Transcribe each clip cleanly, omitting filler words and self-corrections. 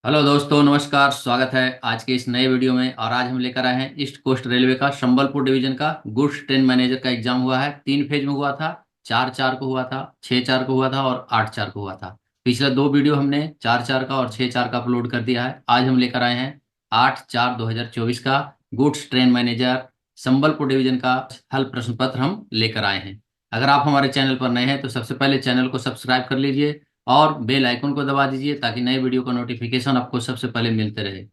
Hello दोस्तों, नमस्कार। स्वागत है आज के इस नए वीडियो में। और आज हम लेकर आए हैं ईस्ट कोस्ट रेलवे का संबलपुर डिवीजन का गुड्स ट्रेन मैनेजर का एग्जाम हुआ है। 3 फेज में हुआ था। 4-4 को हुआ था, 6-4 को हुआ था और 8-4 को हुआ था। पिछले 2 वीडियो हमने 4-4 का और 6-4 का अपलोड कर दिया है। आज हम लेकर आए हैं 8-4-2024 का goods train manager Sambalpur division का हल प्रश्न पत्र हम लेकर आए हैं। अगर आप हमारे चैनल पर नए हैं तो सबसे पहले चैनल को सब्सक्राइब कर लीजिए और बेल आइकन को दबा दीजिए ताकि नए वीडियो का नोटिफिकेशन आपको सबसे पहले मिलते रहे।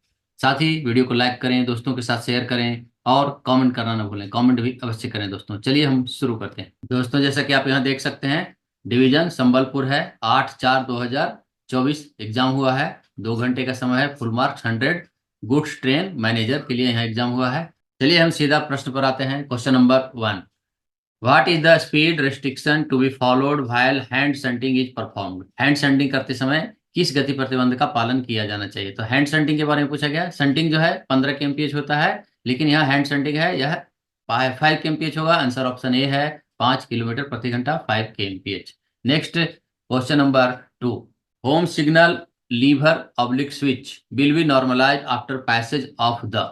साथ ही वीडियो को लाइक करें, दोस्तों के साथ शेयर करें और कमेंट करना ना भूलें। कमेंट भी अवश्य करें दोस्तों। चलिए हम शुरू करते हैं। दोस्तों, जैसा कि आप यहाँ देख सकते हैं, डिवीजन संबलपुर है। 8-4-2024 एग्जाम हुआ है। 2 घंटे का समय है। Full marks 100 goods train manager के लिए यहाँ एग्जाम हुआ है। चलिए हम सीधा प्रश्न पर आते हैं। Question number 1, What is the speed restriction to be followed while hand shunting is performed? Hand shunting करते समय किस गति प्रतिबंध का पालन किया जाना चाहिए? तो हैंड शंटिंग के बारे में पूछा गया। शंटिंग जो है 15 kmph होता है, लेकिन यहाँ हैंड शंटिंग है यह 5 kmph होगा। आंसर ऑप्शन ए है, 5 किलोमीटर प्रति घंटा, 5 kmph। Next question number 2, home signal lever oblique switch will be normalise after passage of the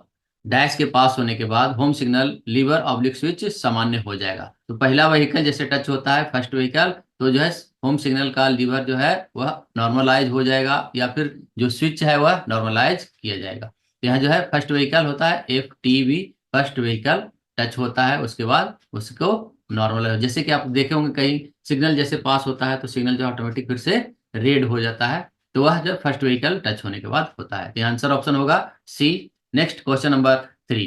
dash के पास होने के बाद home signal lever oblique switch सामान्य हो जाएगा। तो पहला व्हीकल जैसे टच होता है, फर्स्ट व्हीकल, तो जो है होम सिग्नल का लीवर जो है वह नॉर्मलाइज हो जाएगा या फिर जो स्विच है वह नॉर्मलाइज किया जाएगा। तो यहाँ जो है फर्स्ट व्हीकल होता है FTV, फर्स्ट व्हीकल टच होता है, उसके बाद उसको नॉर्मलाइज, जैसे कि आप देखे होंगे कहीं सिग्नल जैसे पास होता है तो सिग्नल जो ऑटोमेटिक फिर से रेड हो जाता है, तो वह जो फर्स्ट व्हीकल टच होने के बाद होता है। तो आंसर ऑप्शन होगा सी। Next, question number 3.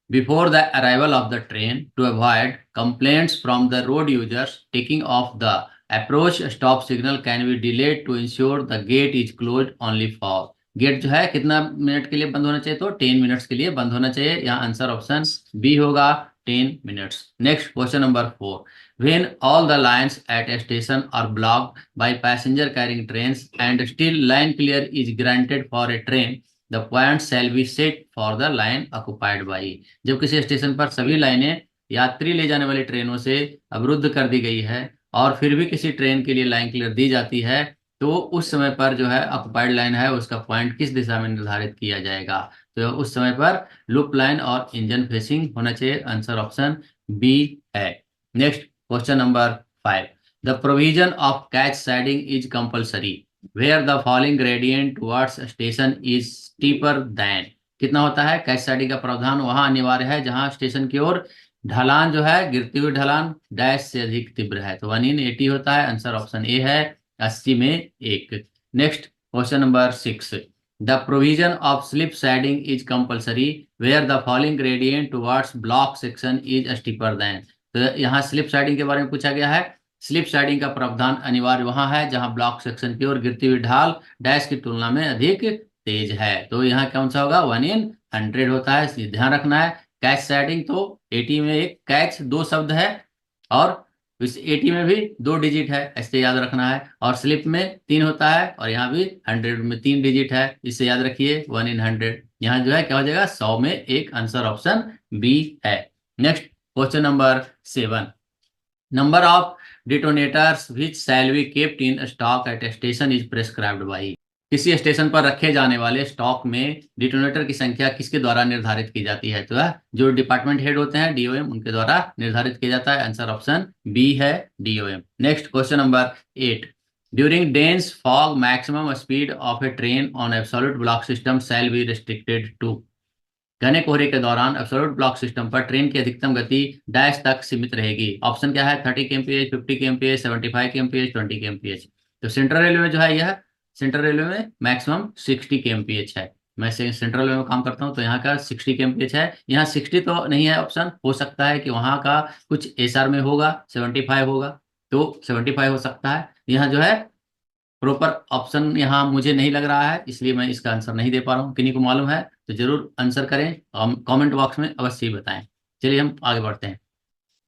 Before the arrival of the train, to avoid complaints from the road users, taking off the approach stop signal can be delayed to ensure the gate is closed only for. Gate जो है कितना minute के लिए बंद होना चाहिए? तो 10 minutes के लिए बंद होना चाहिए। यहाँ आंसर ऑप्शन बी होगा, 10 minutes. Next question number 4, when all the lines at a station are blocked by passenger carrying trains and still line clear is granted for a train, the point shall be set for the line occupied by. जब किसी station पर सभी लाइनें यात्री ले जाने वाली ट्रेनों से अवरुद्ध कर दी गई है और फिर भी किसी ट्रेन के लिए लाइन क्लियर दी जाती है, तो उस समय पर जो है ऑक्युपाइड लाइन है उसका पॉइंट किस दिशा में निर्धारित किया जाएगा? तो उस समय पर लूप लाइन और इंजन फेसिंग होना चाहिए। आंसर ऑप्शन बी है। Next question number 5, the provision of catch siding is compulsory where the falling gradient towards station is steeper than। कितना होता है? कैच साइडिंग का प्रावधान वहां अनिवार्य है जहां स्टेशन की ओर ढलान जो है, गिरती हुई ढलान डैश से अधिक तीव्र है। तो 1/80 होता है। आंसर ऑप्शन ए है, 80 में 1। Next question number 6, the provision of slip siding is compulsory where the falling gradient towards block section is steeper than. तो यहाँ स्लिप साइडिंग के बारे में पूछा गया है। स्लिप साइडिंग का प्रावधान अनिवार्य वहां है जहां ब्लॉक सेक्शन की ओर गिरती हुई ढाल डैश की तुलना में अधिक तेज है। तो यहाँ कौन सा होगा? 1/100 होता है, इसलिए ध्यान रखना है। कैच साइडिंग तो 80 में एक कैच 2 शब्द है और इस 80 में भी 2 डिजिट है, ऐसे याद रखना है। और स्लिप में 3 होता है और यहाँ भी 100 में 3 डिजिट है, इसे याद रखिए। 1/100 यहाँ जो है क्या हो जाएगा? 100 में 1। आंसर ऑप्शन बी है। Next question number 7, number of detonators which shall be kept in stock at a station is prescribed by। किसी स्टेशन पर रखे जाने वाले स्टॉक में डिटोनेटर की संख्या किसके द्वारा निर्धारित की जाती है? तो जो डिपार्टमेंट हेड होते हैं DOM, उनके द्वारा निर्धारित किया जाता है। आंसर ऑप्शन बी है, DOM। Next question number 8, during dense fog maximum speed of a train on absolute block system shall be restricted to. घने कोहरे के दौरान एब्सोल्यूट ब्लॉक सिस्टम पर ट्रेन की अधिकतम गति डैश तक सीमित रहेगी। ऑप्शन क्या है? 30 kmph, 50 kmph, 75 kmph, 20 kmph। तो सेंट्रल रेलवे में जो है यह सेंट्रल रेलवे में मैक्सिमम 60 kmph है। मैं सेंट्रल रेलवे में काम करता हूं तो यहाँ का 60 kmph है। यहाँ 60 तो नहीं है ऑप्शन, हो सकता है कि वहाँ का कुछ SR में होगा, 75 होगा, तो 75 हो सकता है। यहाँ जो है प्रॉपर ऑप्शन यहाँ मुझे नहीं लग रहा है, इसलिए मैं इसका आंसर नहीं दे पा रहा हूँ। किन्हीं को मालूम है तो जरूर आंसर करें, कमेंट बॉक्स में अवश्य ही बताएं। चलिए हम आगे बढ़ते हैं।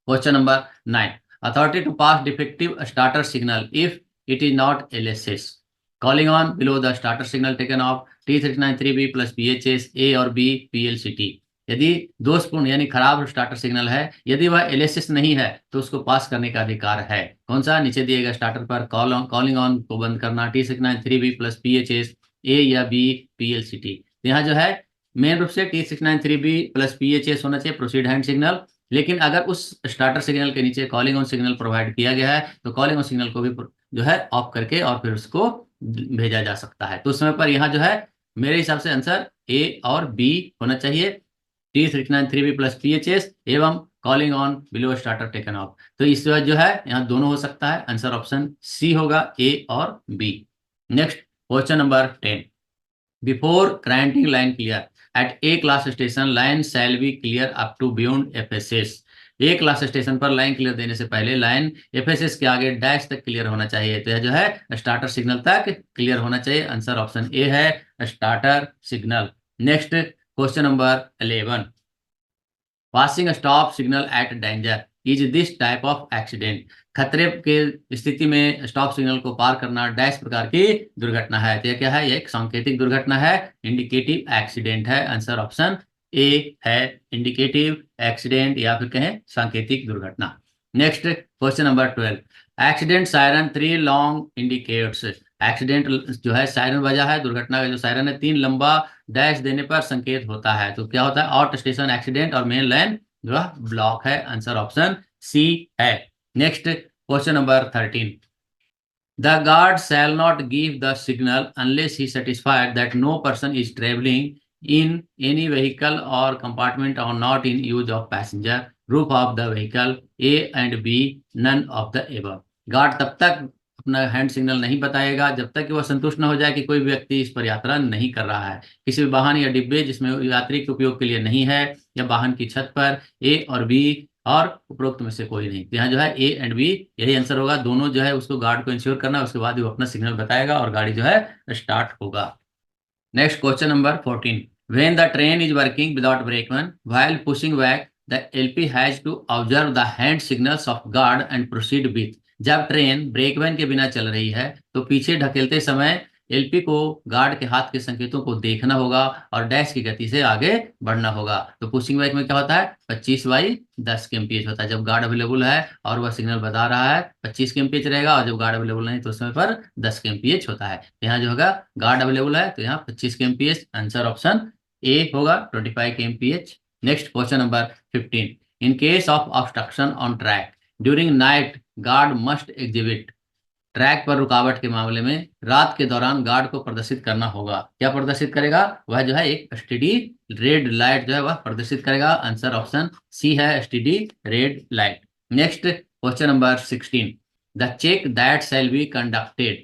Question number 9, authority to pass defective starter signal if it is not LSS, calling on below the starter signal taken off T393B plus BHS A और B PLCT। यदि दोषपूर्ण यानी खराब स्टार्टर सिग्नल है, यदि वह LSS नहीं है तो उसको पास करने का अधिकार है। कौन सा? नीचे दिए गए स्टार्टर पर कॉलिंग ऑन को बंद करना, T693B प्लस PHS ए या बी PLCT। यहाँ जो है मेन रूप से T693B प्लस PHS होना चाहिए, प्रोसीड हैंड सिग्नल। लेकिन अगर उस स्टार्टर सिग्नल के नीचे कॉलिंग ऑन सिग्नल प्रोवाइड किया गया है तो कॉलिंग ऑन सिग्नल को भी जो है ऑफ करके और फिर उसको भेजा जा सकता है। तो उस समय पर यहाँ जो है मेरे हिसाब से आंसर ए और बी होना चाहिए, T693B प्लस PHS एवं calling on below starter taken of. तो इस वजह जो है यहाँ दोनों हो सकता है, आंसर ऑप्शन सी होगा, ए और B. Next question number 10, before granting line clear at A class station line shall be clear up to beyond FSS। A class station पर लाइन क्लियर देने से पहले लाइन FSS के आगे dash तक clear होना चाहिए। तो यह जो है स्टार्टर सिग्नल तक क्लियर होना चाहिए, आंसर ऑप्शन ए है starter signal. Next question number 11, passing stop signal eight danger is this type of accident. खतरे के स्थिति में स्टॉप सिग्नल को पार करना डैश प्रकार की दुर्घटना है। तो यह क्या है, ये एक सांकेतिक दुर्घटना है, इंडिकेटिव एक्सीडेंट है, आंसर ऑप्शन ए है इंडिकेटिव एक्सीडेंट या फिर कहें सांकेतिक दुर्घटना। Next question number 12, accident siren 3 long indicates. Accident जो है सायरन बजा है, दुर्घटना का जो सायरन है 3 लंबा डैश देने पर संकेत होता है। तो क्या होता है, आउट स्टेशन एक्सीडेंट और मेन लाइन जो है ब्लॉक है, आंसर ऑप्शन सी है। Next question number 13, the guard shall not give the signal unless he satisfied that no person is traveling in any vehicle or compartment or not in use of passenger roof of the vehicle A and B none of the above। Guard तब तक अपना hand signal नहीं बताएगा जब तक कि वह संतुष्ट न हो जाए कि कोई व्यक्ति इस पर यात्रा नहीं कर रहा है, किसी भी वाहन या डिब्बे जिसमें यात्री के उपयोग के लिए नहीं है, या वाहन की छत पर ए और बी और उपरोक्त में से कोई नहीं। तो यहाँ जो है ए एंड बी यही आंसर होगा, दोनों जो है उसको गार्ड को इंश्योर करना, उसके बाद वो अपना सिग्नल बताएगा और गाड़ी जो है स्टार्ट होगा। Next question number 14, when the train is working without brakeman while pushing back the LP has to observe the hand signals of guard and proceed with. जब ट्रेन ब्रेकमैन के बिना चल रही है तो पीछे ढकेलते समय LP को गार्ड के हाथ के संकेतों को देखना होगा और डैश की गति से आगे बढ़ना होगा। तो पुशिंग बैक में क्या होता है, 25/10 kmph होता है। जब गार्ड अवेलेबल है और वह सिग्नल बता रहा है 25 kmph रहेगा, और जब गार्ड अवेलेबल नहीं तो उस समय पर 10 kmph होता है। यहाँ जो होगा गार्ड अवेलेबल है तो यहाँ 25 kmph, आंसर ऑप्शन ए होगा 25 kmph। Next question number 15, in case of obstruction on track during night guard must exhibit. Track पर रुकावट के मामले में रात के दौरान गार्ड को प्रदर्शित करना होगा। क्या प्रदर्शित करेगा, वह जो है एक स्टेडी रेड लाइट जो है वह प्रदर्शित करेगा, आंसर ऑप्शन सी है steady red light. Next question number 16, the check that shall be conducted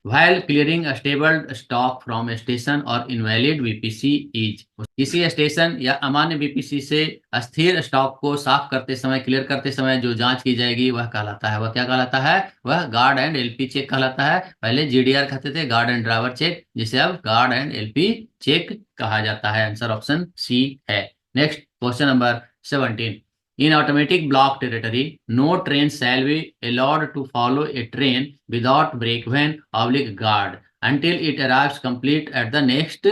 while clearing a stable stock from a station or invalid VPC is। किसी स्टेशन या अमान्य VPC से अस्थिर स्टॉक को साफ करते समय, क्लियर करते समय जो जांच की जाएगी वह कहलाता है, वह क्या कहलाता है, वह गार्ड एंड LP चेक कहलाता है। पहले GDR कहते थे, गार्ड एंड ड्राइवर चेक, जिसे अब गार्ड एंड LP चेक कहा जाता है, आंसर ऑप्शन सी है। Next question number 17, in automatic block territory, no train shall be allowed to follow a train without brakeman/guard until it arrives complete at the next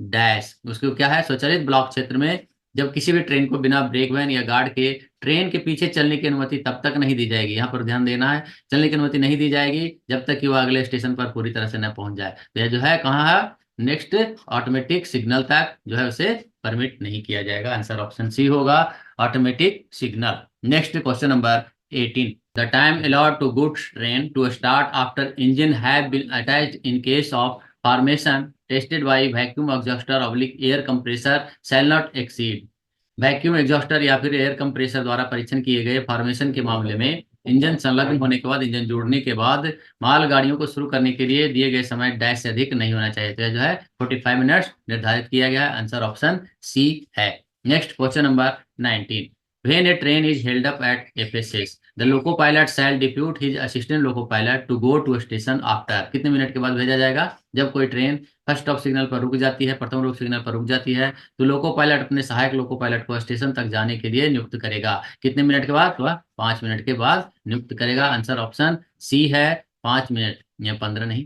dash। उसको क्या है, स्वचालित block क्षेत्र में जब किसी भी ट्रेन को बिना ब्रेकमैन या गार्ड के ट्रेन के पीछे चलने की अनुमति तब तक नहीं दी जाएगी। यहाँ पर ध्यान देना है, चलने की अनुमति नहीं दी जाएगी जब तक कि वह अगले स्टेशन पर पूरी तरह से न पहुंच जाए। तो यह जो है कहाँ है, नेक्स्ट ऑटोमेटिक सिग्नल तक जो है उसे परमिट नहीं किया जाएगा, आंसर ऑप्शन सी होगा automatic signal. Next question number 18, the time allowed to goods train to start after engine have been attached in case of formation tested by vacuum exhauster oblique air compressor shall not exceed. Vacuum exhauster या फिर air compressor द्वारा परीक्षण किए गए formation के मामले में engine संलग्न होने के बाद, इंजन जोड़ने के बाद मालगाड़ियों को शुरू करने के लिए दिए गए समय डैश से अधिक नहीं होना चाहिए। तो जो है 45 मिनट्स निर्धारित किया गया है, आंसर ऑप्शन सी है। Next question number 19, when a train is held up at FSS the loco pilot shall depute his assistant loco pilot to go to station after। कितने मिनट के बाद भेजा जाएगा, जब कोई ट्रेन फर्स्ट स्टॉप सिग्नल पर रुक जाती है, प्रथम रुक सिग्नल पर रुक जाती है, तो लोको पायलट अपने सहायक लोको पायलट को स्टेशन तक जाने के लिए नियुक्त करेगा। कितने मिनट के बाद, वह 5 मिनट के बाद नियुक्त करेगा, आंसर ऑप्शन सी है 5 मिनट या 15 नहीं,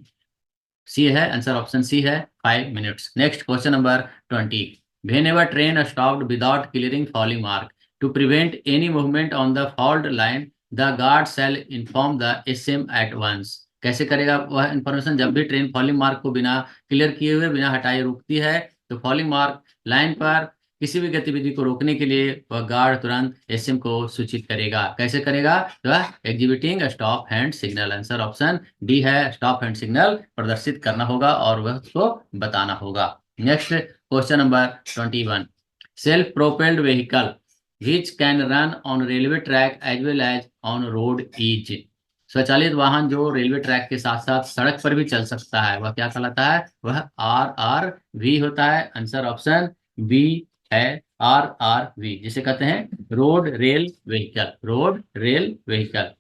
सी है, आंसर ऑप्शन सी है 5 minutes. Next question number 20, whenever train stopped without clearing falling mark to prevent any movement on the fault line the guard shall inform the SM at once। कैसे करेगा वह information? जब भी train falling mark को बिना clear किए हुए, बिना हटाए रुकती है, तो फॉलिंग मार्क लाइन पर किसी भी गतिविधि को रोकने के लिए वह गार्ड तुरंत एसएम को सूचित करेगा। कैसे करेगा? तो exhibiting stop hand signal. Answer option D है, स्टॉप हैंड सिग्नल प्रदर्शित करना होगा और वह उसको बताना होगा। Next question number 21। Self propelled vehicle which can run on railway track as well as on road is। स्वचालित वाहन जो रेलवे ट्रैक के साथ साथ सड़क पर भी चल सकता है, वह क्या कहलाता है? वह RRV होता है। आंसर ऑप्शन बी है, RRV, जिसे कहते हैं road rail vehicle. Road rail vehicle.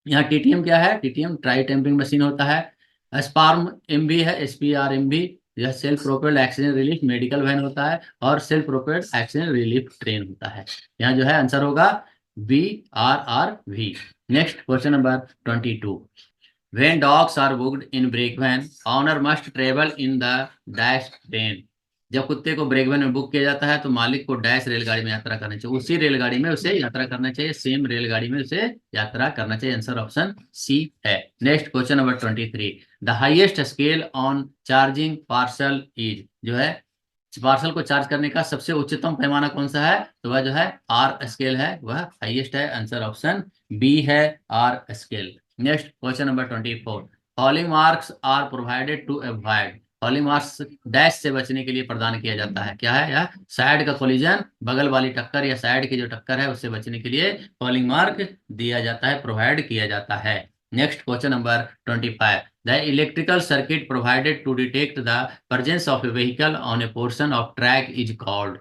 यहाँ टीटीएम क्या है? टीटीएम ट्राई टेम्पिंग मशीन होता है। स्पार्म एमबी है, SPRMB। यह self propelled accident relief medical van होता है और self propelled accident relief train होता है। यहाँ जो है आंसर होगा BRRV। Next question number 22। When dogs are booked in brake van, owner must travel in the dash train। जब कुत्ते को ब्रेक वैन में बुक किया जाता है तो मालिक को डैश रेलगाड़ी में यात्रा करनी चाहिए, उसी रेलगाड़ी में उसे यात्रा करना चाहिए, सेम रेलगाड़ी में उसे यात्रा करना चाहिए। आंसर ऑप्शन सी है। Next question number 23। The highest scale on charging parcel is. जो है पार्सल को चार्ज करने का सबसे उच्चतम पैमाना कौन सा है? तो वह जो है R स्केल है, वह हाईएस्ट है। आंसर ऑप्शन बी है, R scale. Next question number 24। Falling marks are provided to avoid. Falling marks dash से बचने के लिए प्रदान किया जाता है। क्या है? यह साइड का कोलिजन, बगल वाली टक्कर या साइड की जो टक्कर है उससे बचने के लिए फॉलिंग मार्क दिया जाता है, प्रोवाइड किया जाता है। Next question number 25। The electrical circuit provided to detect the presence of a vehicle on a portion of track is called.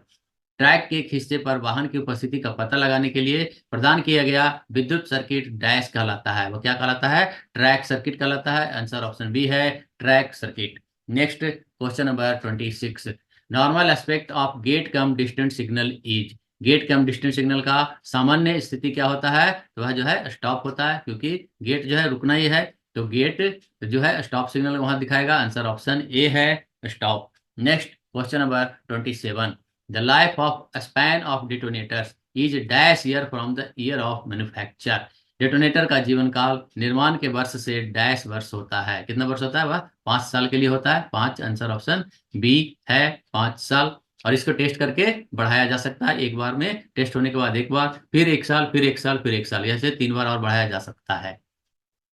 Track के एक हिस्से पर वाहन की उपस्थिति का पता लगाने के लिए प्रदान किया गया विद्युत सर्किट डैश कहलाता है। वो क्या कहलाता है? ट्रैक सर्किट कहलाता है। आंसर ऑप्शन बी है, track circuit. Next question number 26। Normal aspect of gate cum distance signal is. Gate cum distance signal का सामान्य स्थिति क्या होता है? तो वह जो है स्टॉप होता है, क्योंकि गेट जो है रुकना ही है, तो गेट जो है स्टॉप सिग्नल वहां दिखाएगा। आंसर ऑप्शन ए है, stop. Next question number 27। The life of span of detonators is dash year from the year of manufacture। Detonator का जीवन काल निर्माण के वर्ष से डैश वर्ष होता है। कितना वर्ष होता है? वह 5 साल के लिए होता है, 5। आंसर ऑप्शन बी है, 5 साल। और इसको टेस्ट करके बढ़ाया जा सकता है, एक बार में टेस्ट होने के बाद एक बार, फिर 1 साल, फिर 1 साल, फिर 1 साल, ऐसे 3 बार और बढ़ाया जा सकता है।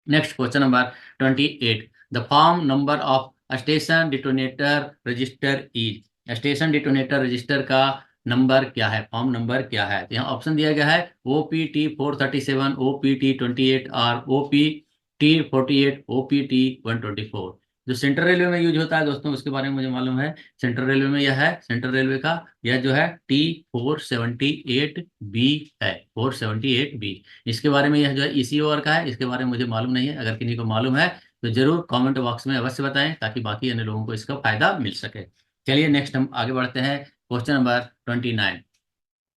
Next question number 28। The form number of station detonator register is. Station detonator register का नंबर क्या है? फॉर्म नंबर क्या है? तो यहाँ ऑप्शन दिया गया है OPT 437, OPT 28 और OPT 48, OPT 124। जो सेंट्रल रेलवे में यूज होता है दोस्तों, उसके बारे में मुझे मालूम है। सेंट्रल रेलवे में यह है, सेंट्रल रेलवे का यह जो है T478B है, 478B। इसके बारे में यह जो है ECOR का है, इसके बारे में मुझे मालूम नहीं है। अगर किसी को मालूम है तो जरूर कमेंट बॉक्स में अवश्य बताएं, ताकि बाकी अन्य लोगों को इसका फायदा मिल सके। चलिए नेक्स्ट हम आगे बढ़ते हैं। Question number 29।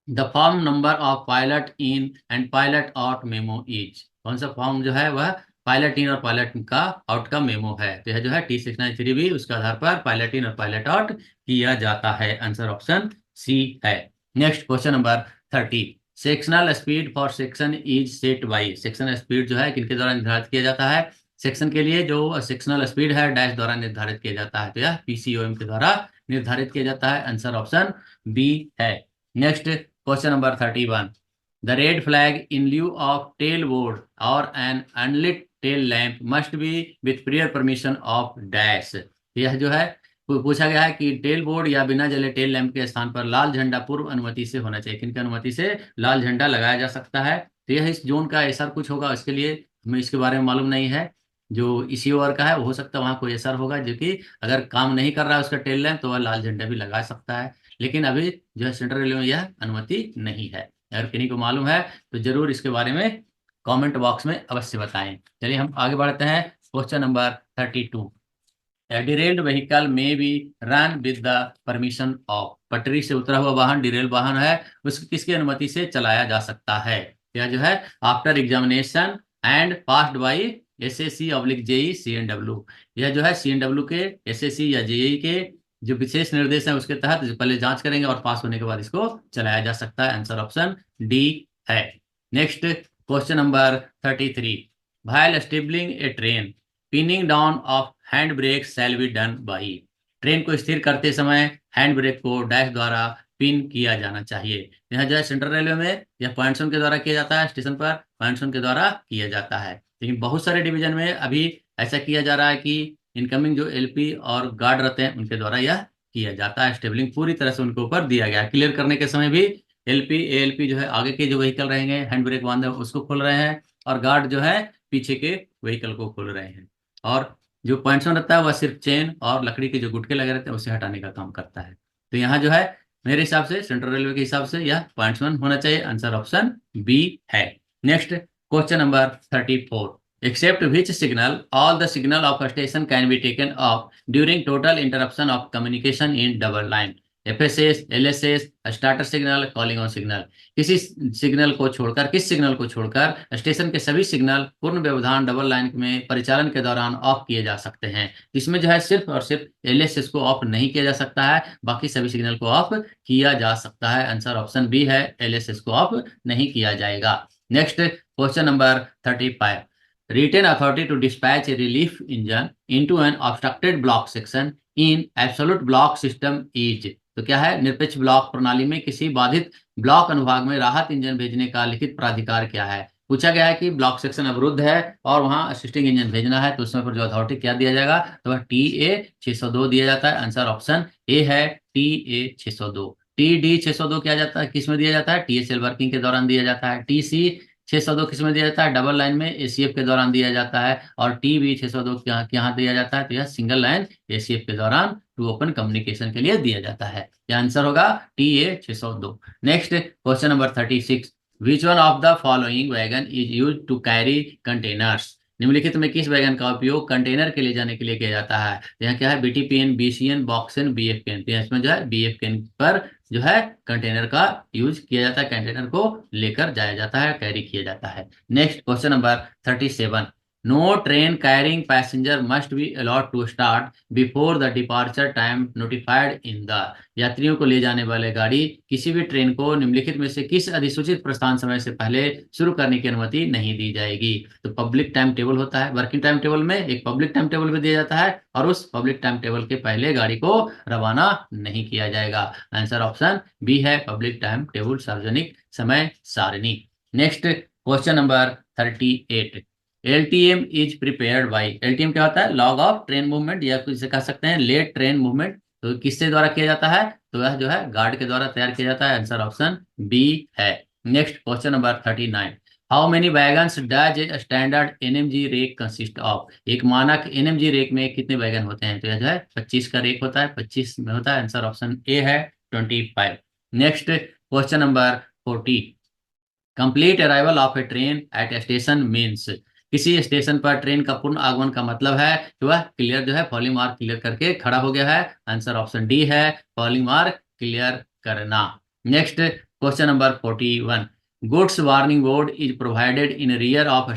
The form number of pilot in and pilot out memo is. कौन सा फॉर्म जो है वह पायलट इन और पायलट का आउट का मेमो है? तो यह जो है T693B, उसके आधार पर पायलट इन और पायलट आउट किया जाता है। आंसर ऑप्शन सी है। Next question number 30। Sectional speed for section is set by. Section speed जो है किनके द्वारा निर्धारित किया जाता है? सेक्शन के लिए जो सेक्शनल स्पीड है डैश द्वारा निर्धारित किया जाता है, तो यह PCOM के द्वारा निर्धारित किया जाता है। आंसर ऑप्शन बी है। Next question number 31। The red flag in lieu of tail board और an unlit tail lamp must be with prior permission of dash. यह जो है पूछा गया है कि टेल बोर्ड या बिना जले टेल लैंप के स्थान पर लाल झंडा पूर्व अनुमति से होना चाहिए। किनकी अनुमति से लाल झंडा लगाया जा सकता है? तो यह इस जोन का ऐसा कुछ होगा, इसके लिए हमें इसके बारे में मालूम नहीं है। जो इसी ओवर का है हो सकता है वहाँ कोई ऐसा होगा जो कि अगर काम नहीं कर रहा है उसका टेल लैंप, तो वह लाल झंडा भी लगा सकता है। लेकिन अभी जो है सेंट्रल रेलवे में यह अनुमति नहीं है। अगर किन्हीं को मालूम है तो जरूर इसके बारे में कमेंट बॉक्स में अवश्य बताएं। चलिए हम आगे बढ़ते हैं। Question number 32। डिरेल्ड व्हीकल में be run with the permission of. पटरी से उतरा हुआ वाहन डिरेल वाहन है, उसकी किसकी अनुमति से चलाया जा सकता है? यह जो है after examination and passed by SSC/JEE CNW। यह जो है CNW के, SSC या JEE के जो विशेष निर्देश है उसके तहत पहले जांच करेंगे और पास होने के बाद इसको चलाया जा सकता है। आंसर ऑप्शन डी है। Next question number 33। While स्टेबलिंग A train pinning down of hand brake shall be done by. Train को स्थिर करते समय हैंड ब्रेक को डैश द्वारा पिन किया जाना चाहिए। यहाँ जो है सेंट्रल रेलवे में यह पॉइंटसन के द्वारा किया जाता है, स्टेशन पर पॉइंटसन के द्वारा किया जाता है। लेकिन बहुत सारे डिवीजन में अभी ऐसा किया जा रहा है कि इनकमिंग जो एलपी और गार्ड रहते हैं उनके द्वारा यह किया जाता है। स्टेबलिंग पूरी तरह से उनके ऊपर दिया गया है। क्लियर करने के समय भी एलपी एएलपी जो है आगे के जो व्हीकल रहेंगे हैंड ब्रेक बांधे उसको खोल रहे हैं, और गार्ड जो है पीछे के व्हीकल को खोल रहे हैं। और जो पॉइंटसन रहता है वह सिर्फ चेन और लकड़ी के जो गुटके लगे रहते हैं उसे हटाने का काम करता है। तो यहाँ जो है मेरे हिसाब से सेंट्रल रेलवे के हिसाब से यह पॉइंटसन होना चाहिए। आंसर ऑप्शन बी है। Next question number 34। Except which signal, all the signal of a station can be taken off during total interruption of communication in double line. FSS, LSS, starter signal, calling on signal. किसी signal को छोड़कर किस signal को छोड़कर station के सभी signal पूर्ण व्यवधान डबल लाइन में परिचालन के दौरान ऑफ किए जा सकते हैं। इसमें जो है सिर्फ और सिर्फ एलएसएस को ऑफ नहीं किया जा सकता है, बाकी सभी सिग्नल को ऑफ किया जा सकता है। आंसर ऑप्शन बी है, एलएसएस को ऑफ नहीं किया जाएगा। Next question number 35। Retain authority to dispatch a relief engine into an obstructed block section in absolute block system is। तो क्या है, निरपेक्ष ब्लॉक प्रणाली में किसी बाधित ब्लॉक अनुभाग में राहत इंजन भेजने का लिखित प्राधिकार क्या है। पूछा गया है कि ब्लॉक सेक्शन अवरुद्ध है और वहां असिस्टिंग इंजन भेजना है, तो उसमें पर जो अथॉरिटी क्या दिया जाएगा, तो वह TA 602 दिया जाता है। आंसर ऑप्शन ए है, TA 602। TD 602 क्या जाता है, किस में दिया जाता है, TSL वर्किंग के दौरान दिया जाता है। TC 602 किस में दिया जाता है, डबल लाइन में ACF के दौरान दिया जाता है। और TB 602 यहाँ दिया जाता है, तो यह सिंगल लाइन ACF के दौरान टू ओपन कम्युनिकेशन के लिए दिया जाता है। यह आंसर होगा TA 602। Next question number 36। Which one of the following wagon is use to carry containers. निम्नलिखित में किस वैगन का उपयोग कंटेनर के ले जाने के लिए किया जाता है। यहाँ क्या है, BTPN, BCN, बॉक्सन, BFPN। तो इसमें जो है BFPN पर जो है कंटेनर का यूज किया जाता है, कंटेनर को लेकर जाया जाता है, कैरी किया जाता है। Next question number 37। No train carrying passenger must be allowed to start before the departure time notified in the. यात्रियों को ले जाने वाले गाड़ी किसी भी ट्रेन को निम्नलिखित में से किस अधिसूचित प्रस्थान समय से पहले शुरू करने की अनुमति नहीं दी जाएगी। तो पब्लिक टाइम टेबल होता है, वर्किंग टाइम टेबल में एक पब्लिक टाइम टेबल भी दिया जाता है, और उस पब्लिक टाइम टेबल के पहले गाड़ी को रवाना नहीं किया जाएगा। आंसर ऑप्शन बी है, पब्लिक टाइम टेबल, सार्वजनिक समय सारणी। Next question number 38। LTM is prepared by. LTM क्या होता है, लॉग ऑफ ट्रेन मूवमेंट, या कुछ कह सकते हैं लेट ट्रेन मूवमेंट। तो किससे द्वारा किया जाता है, तो वह जो है गार्ड के द्वारा तैयार किया जाता है। आंसर ऑप्शन बी है। Next question number 39। How many wagons does a standard NMG rake consist of. एक मानक NMG रेक में कितने वैगन होते हैं, तो यह जो है 25 का रेक होता है, 25 में होता है। आंसर ऑप्शन ए है, 25। Next question number 40। Complete arrival of a train eight station means. किसी स्टेशन पर ट्रेन का पूर्ण आगमन का मतलब है कि वह क्लियर जो है फॉलिंग मार्क क्लियर करके खड़ा हो गया है। आंसर ऑप्शन डी है, फॉलिंग मार्क क्लियर करना। Next question number 41। Goods warning board is provided in rear of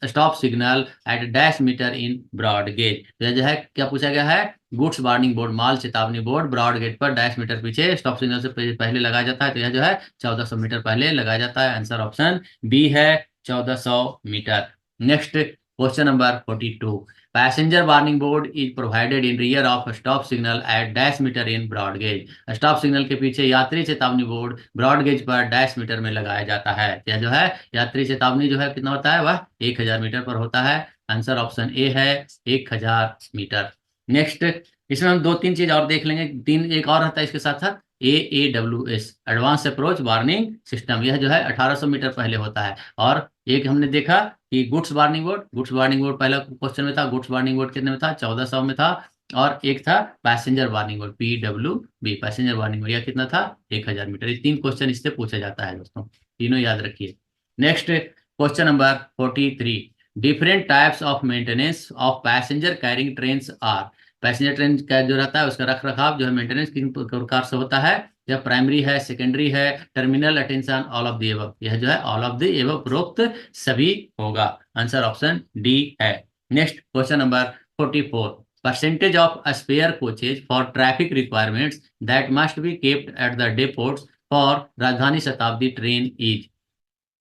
stop signal at dash metre in broad gauge. तो जो है क्या पूछा गया है, गुड्स वार्निंग बोर्ड, माल चेतावनी बोर्ड ब्रॉड गेज पर डैश मीटर पीछे स्टॉप सिग्नल से पहले लगाया जाता है। तो यह जो है 1400 मीटर पहले लगाया जाता है। आंसर ऑप्शन बी है, 1400 metre. Next question number 42। Passenger warning board is provided in rear of stop signal at dash metre in broad gauge. Stop signal के पीछे यात्री चेतावनी बोर्ड ब्रॉड गेज पर डैश मीटर में लगाया जाता है। यह जो है यात्री चेतावनी जो है कितना होता है, वह 1000 मीटर पर होता है। आंसर ऑप्शन ए है, 1000 मीटर। नेक्स्ट इसमें हम 2-3 चीज और देख लेंगे, तीन एक और रहता है इसके साथ साथ, AAWS advance approach warning system. यह जो है 1800 मीटर पहले होता है। और एक हमने देखा कि goods warning board, goods warning board पहला क्वेश्चन में था, गुड्स वार्निंग बोर्ड कितने में था, 1400 में था। और एक था passenger warning board, PWB passenger warning board, यह कितना था, 1000 मीटर। ये 3 क्वेश्चन इससे पूछा जाता है दोस्तों, तीनों याद रखिए। Next question number 43। Different types of maintenance of passenger carrying train are. Passenger train का जो रहता है उसका रख रखाव जो है मेंटेनेंस किन प्रकार से होता है, यह प्राइमरी है, सेकेंडरी है, terminal, attention, all of the above. यह जो है ऑल ऑफ द एबव उपरोक्त सभी होगा। आंसर ऑप्शन डी है। Next question number 44। Percentage of spare coaches for traffic requirements that must be kept at the depots for Rajdhani Shatabdi train is.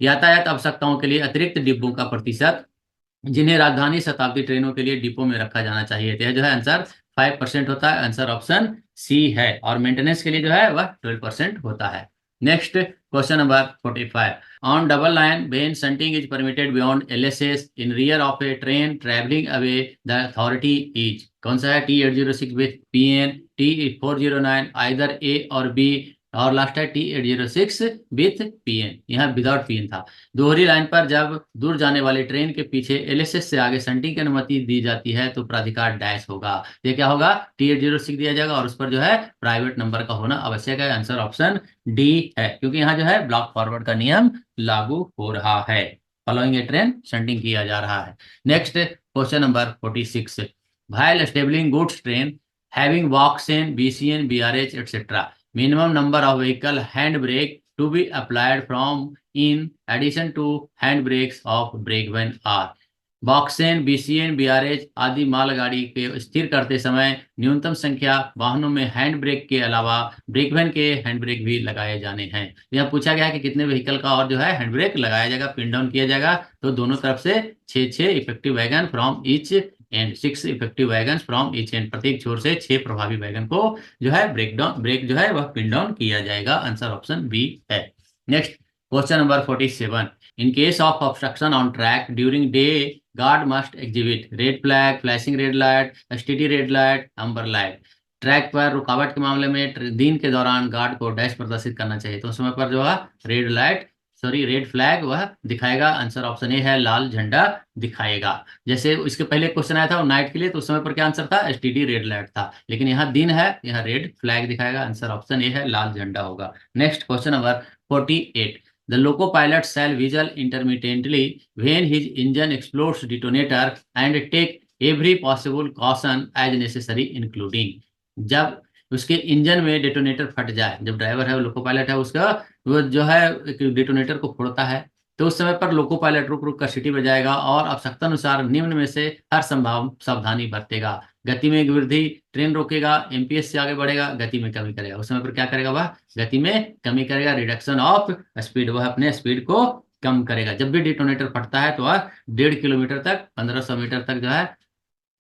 यातायात आवश्यकताओं के लिए अतिरिक्त डिब्बों का प्रतिशत जिन्हें राजधानी शताब्दी ट्रेनों के लिए डिपो में रखा जाना चाहिए। तो यह जो है आंसर 5% होता है, आंसर ऑप्शन सी है। और मेंटेनेंस के लिए जो है वह 12% होता है। Next question number 45। On double line when shunting is permitted beyond LSS in rear of a train travelling away the authority is, कौन सा है? T806 with PN, T409, either A और बी, और लास्ट है T806 विथ PN। यहाँ without PN था। दोहरी line पर जब दूर जाने वाली ट्रेन के पीछे एलएसएस से आगे शंटिंग की अनुमति दी जाती है तो प्राधिकार डैश होगा। ये क्या होगा? T806 दिया जाएगा और उस पर जो है प्राइवेट नंबर का होना आवश्यक है। आंसर ऑप्शन डी है, क्योंकि यहाँ जो है ब्लॉक फॉरवर्ड का नियम लागू हो रहा है। फॉलोइंग ए ट्रेन शंटिंग किया जा रहा है। Next question number 46। while established goods train having boxen, BCN, BRH, etc. Minimum number of vehicle hand brake to be applied from in addition to hand brakes of brake van are बॉक्सेन, BCN, BRH आदि मालगाड़ी के स्थिर करते समय न्यूनतम संख्या वाहनों में हैंड ब्रेक के अलावा ब्रेक वैन के हैंड ब्रेक भी लगाए जाने हैं। यह पूछा गया है कि कितने व्हीकल का और जो है हैंड ब्रेक लगाया जाएगा, पिन डाउन किया जाएगा। तो दोनों तरफ से 6 effective wagon from each and, 6 effective wagon from each and, प्रत्येक छोर से 6 प्रभावी वैगन को जो है ब्रेक जो है वह पिन डाउन किया जाएगा। आंसर ऑप्शन बी है। Next question number 47। In case of obstruction on track during day, guard must exhibit red flag, flashing red light, steady red light, amber light। Track पर रुकावट के मामले में दिन के दौरान गार्ड को डैश प्रदर्शित करना चाहिए। तो उस समय पर जो है रेड फ्लैग वह दिखाएगा। आंसर ऑप्शन ए है, लाल झंडा दिखाएगा। जैसे इसके पहले क्वेश्चन आया था वो नाइट के लिए, तो उस समय पर क्या आंसर था? STD रेड लाइट था। लेकिन यहाँ दिन है, यहाँ रेड फ्लैग दिखाएगा। आंसर ऑप्शन ए है, लाल झंडा होगा। Next question number 48। The loco pilot shall whistle intermittently when his engine explodes detonator and take every possible caution as necessary including, जब उसके इंजन में डेटोनेटर फट जाए, जब ड्राइवर है, लोको पायलट है, उसका वो जो है डेटोनेटर को फोड़ता है, तो उस समय पर लोको पायलट रुक रुक कर सीटी बजाएगा और आवश्यकता अनुसार निम्न में से हर संभव सावधानी बरतेगा। गति में वृद्धि, ट्रेन रोकेगा, MPS से आगे बढ़ेगा, गति में कमी करेगा। उस समय पर क्या करेगा? वह गति में कमी करेगा, रिडक्शन ऑफ स्पीड, वह अपने स्पीड को कम करेगा। जब भी डिटोनेटर फटता है तो वह 1.5 किलोमीटर तक, 1500 मीटर तक जो है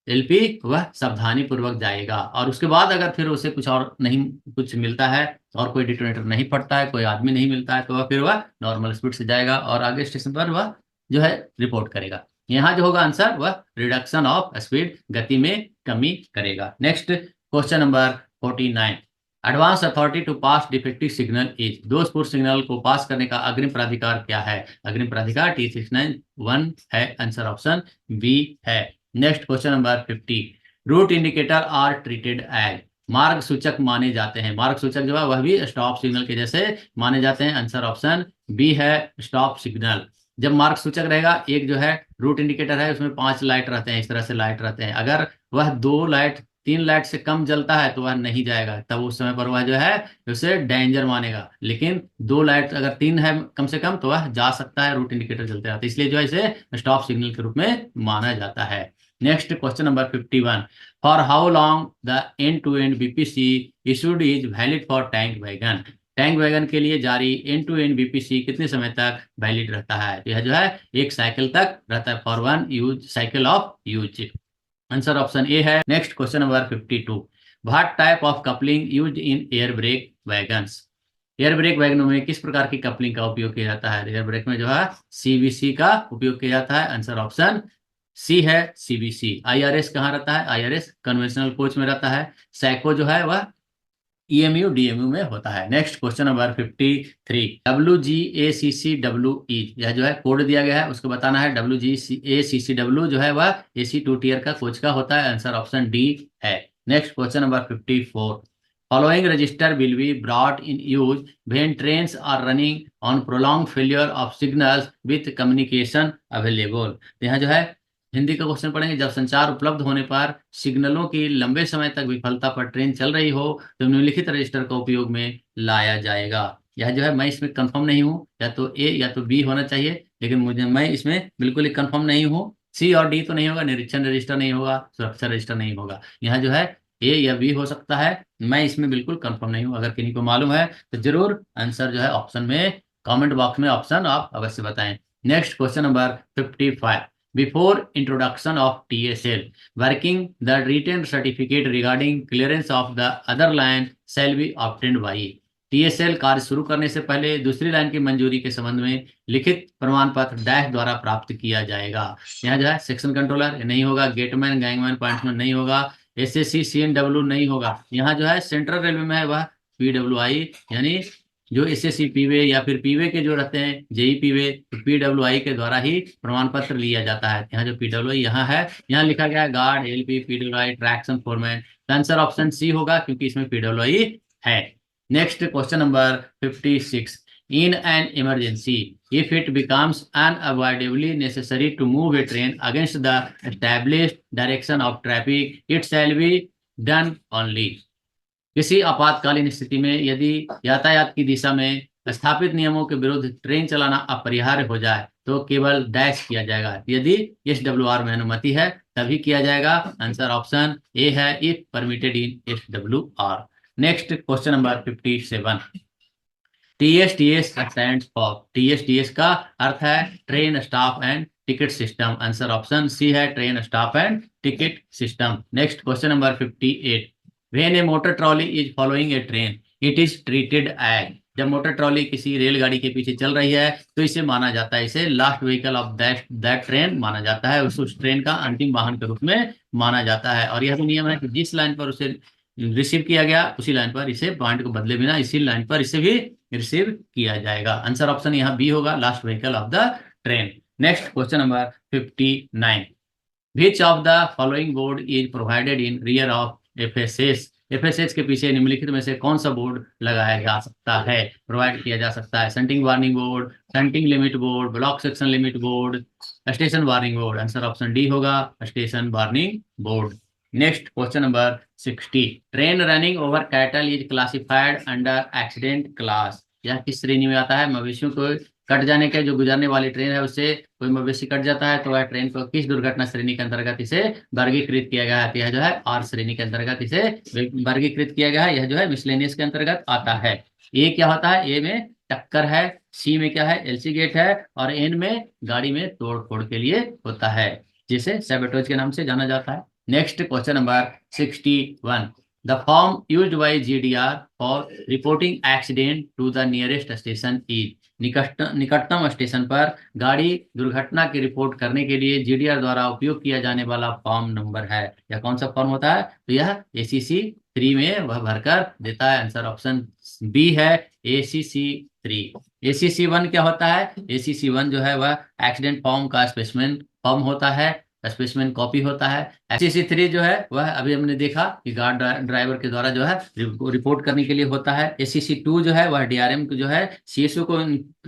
LP वह सावधानी पूर्वक जाएगा। और उसके बाद अगर फिर उसे कुछ और नहीं कुछ मिलता है और कोई डिटोनेटर नहीं फटता है, कोई आदमी नहीं मिलता है, तो वह फिर वह नॉर्मल स्पीड से जाएगा और आगे स्टेशन पर वह जो है रिपोर्ट करेगा। यहाँ जो होगा आंसर वह रिडक्शन ऑफ स्पीड, गति में कमी करेगा। Next question number 49। Advance authority to pass defective signal is, दोषपूर्ण सिग्नल को पास करने का अग्रिम प्राधिकार क्या है? अग्रिम प्राधिकार T691 है। आंसर ऑप्शन बी है। Next question number 50। Route indicator are treated as, मार्ग सूचक माने जाते हैं। मार्ग सूचक जो है वह भी स्टॉप सिग्नल के जैसे माने जाते हैं। आंसर ऑप्शन बी है, स्टॉप सिग्नल। जब मार्ग सूचक रहेगा, एक जो है रूट इंडिकेटर है, उसमें 5 लाइट रहते हैं, इस तरह से लाइट रहते हैं। अगर वह 2 लाइट 3 लाइट से कम जलता है तो वह नहीं जाएगा, तब उस समय पर वह जो है उसे डेंजर मानेगा। लेकिन 2 लाइट अगर 3 है कम से कम तो वह जा सकता है, रूट इंडिकेटर जलते रहते हैं, इसलिए जो है इसे स्टॉप सिग्नल के रूप में माना जाता है। Next question number 51। For how long the end to end BPC issued is valid for tank wagon, tank wagon के लिए जारी एंड टू एंड BPC कितने समय तक वैलिड रहता है? तो यह जो है 1 साइकिल तक रहता है, for 1 use cycle of use. Answer option A है। Next question number 52। What type of coupling used in air brake wagons, air brake वैगनों में किस प्रकार की कपलिंग का उपयोग किया जाता है? एयर ब्रेक में जो है CBC का उपयोग किया जाता है। आंसर ऑप्शन सी है, CBC। IRS कहाँ रहता है? IRS कन्वेंशनल कोच में रहता है। सैको जो है वह EMU DMU में होता है। Next question number 53। WGACCW यह जो है कोड दिया गया है, उसको बताना है। WGACCW जो है वह AC 2 टीयर का कोच का होता है। आंसर ऑप्शन डी है। Next question number 54। Following register will be brought in use when trains are running on prolonged failure of signals with communication available। यहाँ जो है हिंदी का क्वेश्चन पढ़ेंगे। जब संचार उपलब्ध होने पर सिग्नलों की लंबे समय तक विफलता पर ट्रेन चल रही हो तो निम्नलिखित रजिस्टर का उपयोग में लाया जाएगा। यह जो है मैं इसमें कंफर्म नहीं हूँ, या तो A या तो B होना चाहिए, लेकिन मैं इसमें बिल्कुल ही कंफर्म नहीं हूँ। C और D तो नहीं होगा, निरीक्षण रजिस्टर नहीं होगा, सुरक्षा रजिस्टर नहीं होगा। यहाँ जो है A या B हो सकता है, मैं इसमें बिल्कुल कंफर्म नहीं हूँ। अगर किसी को मालूम है तो जरूर आंसर जो है ऑप्शन में कमेंट बॉक्स में ऑप्शन आप अवश्य बताएं। Next question number 55। before introduction of TSL working the written certificate regarding clearance of the other line shall be obtained by TSL कार्य शुरू करने से पहले दूसरी लाइन की मंजूरी के संबंध में लिखित प्रमाण पत्र डैश द्वारा प्राप्त किया जाएगा। यहाँ जो है सेक्शन कंट्रोलर नहीं होगा, गेटमैन गैंगमैन पॉइंट्समैन नहीं होगा, एसएससी सीएनडब्ल्यू नहीं होगा। यहाँ जो है सेंट्रल रेलवे में है वह पीडब्ल्यूआई यानी जो एसएससी पीवे या फिर पीवे के जो रहते हैं जेई पीवे तो पीडब्ल्यूआई के द्वारा ही प्रमाण पत्र लिया जाता है। यहाँ जो पीडब्ल्यूआई यहाँ है, यहाँ लिखा गया है guard LP PWI traction foreman. Answer option C होगा क्योंकि इसमें पीडब्ल्यूआई है। Next question number 56 in an emergency if it becomes unavoidably necessary to move a train against the established direction of traffic it shall be done only। किसी आपातकालीन स्थिति में यदि यातायात की दिशा में स्थापित नियमों के विरुद्ध ट्रेन चलाना अपरिहार्य हो जाए तो केवल डैश किया जाएगा। यदि एसडब्ल्यूआर में अनुमति है तभी किया जाएगा। आंसर ऑप्शन ए है if permitted in SWR. Next question number 57 TSTS stands for. TSTS का अर्थ है train staff and ticket system. Answer option C है train staff and ticket system. Next question number 58 When a motor trolley is following a train, it is treated as। जब motor trolley किसी रेलगाड़ी के पीछे चल रही है तो इसे माना जाता है, इसे last vehicle of that train माना जाता है, उस ट्रेन का अंतिम वाहन के रूप में माना जाता है। और यह भी नियम है कि जिस लाइन पर उसे रिसीव किया गया उसी लाइन पर इसे पॉइंट को बदले बिना इसी लाइन पर इसे भी रिसीव किया जाएगा। आंसर ऑप्शन यहाँ बी होगा last vehicle of the train. Next question number 59 Which of the following board is provided in rear of FSS? FSS के पीछे निम्नलिखित में से कौन सा बोर्ड लगाया जा सकता है, प्रोवाइड किया जा सकता है? Sighting warning board, sighting limit board, block section limit board, station warning board. Answer option D होगा station warning board. Next question number 60 train running over cattle is classified under accident class. यह किस श्रेणी में आता है? मवेशियों को cut जाने के जो गुजरने वाली ट्रेन है उससे कोई मवेशी कट जाता है तो वह ट्रेन को किस दुर्घटना श्रेणी के अंतर्गत इसे वर्गीकृत किया गया है? यह जो है आर श्रेणी के अंतर्गत इसे वर्गीकृत किया गया है। यह जो है मिसलेनियस के अंतर्गत आता है। ए क्या होता है? ए में टक्कर है, सी में क्या है? एलसी गेट है, और एन में गाड़ी में तोड़ फोड़ के लिए होता है जिसे सैबोटेज के नाम से जाना जाता है। Next question number 61 The form used by GDR for reporting accident to the nearest station is। निकटतम स्टेशन पर गाड़ी दुर्घटना की रिपोर्ट करने के लिए जीडीआर द्वारा उपयोग किया जाने वाला फॉर्म नंबर है। यह कौन सा फॉर्म होता है? तो यह ACC 3 में वह भरकर देता है। आंसर ऑप्शन बी है ACC 3। ACC 1 क्या होता है? ACC 1 जो है वह एक्सीडेंट फॉर्म का स्पेसिमेन फॉर्म होता है, स्पेसिमेन कॉपी होता है। ACC 3 जो है वह अभी हमने देखा कि गार्ड ड्राइवर के द्वारा जो है रिपोर्ट करने के लिए होता है। ACC 2 जो है वह DRM को जो है CSO को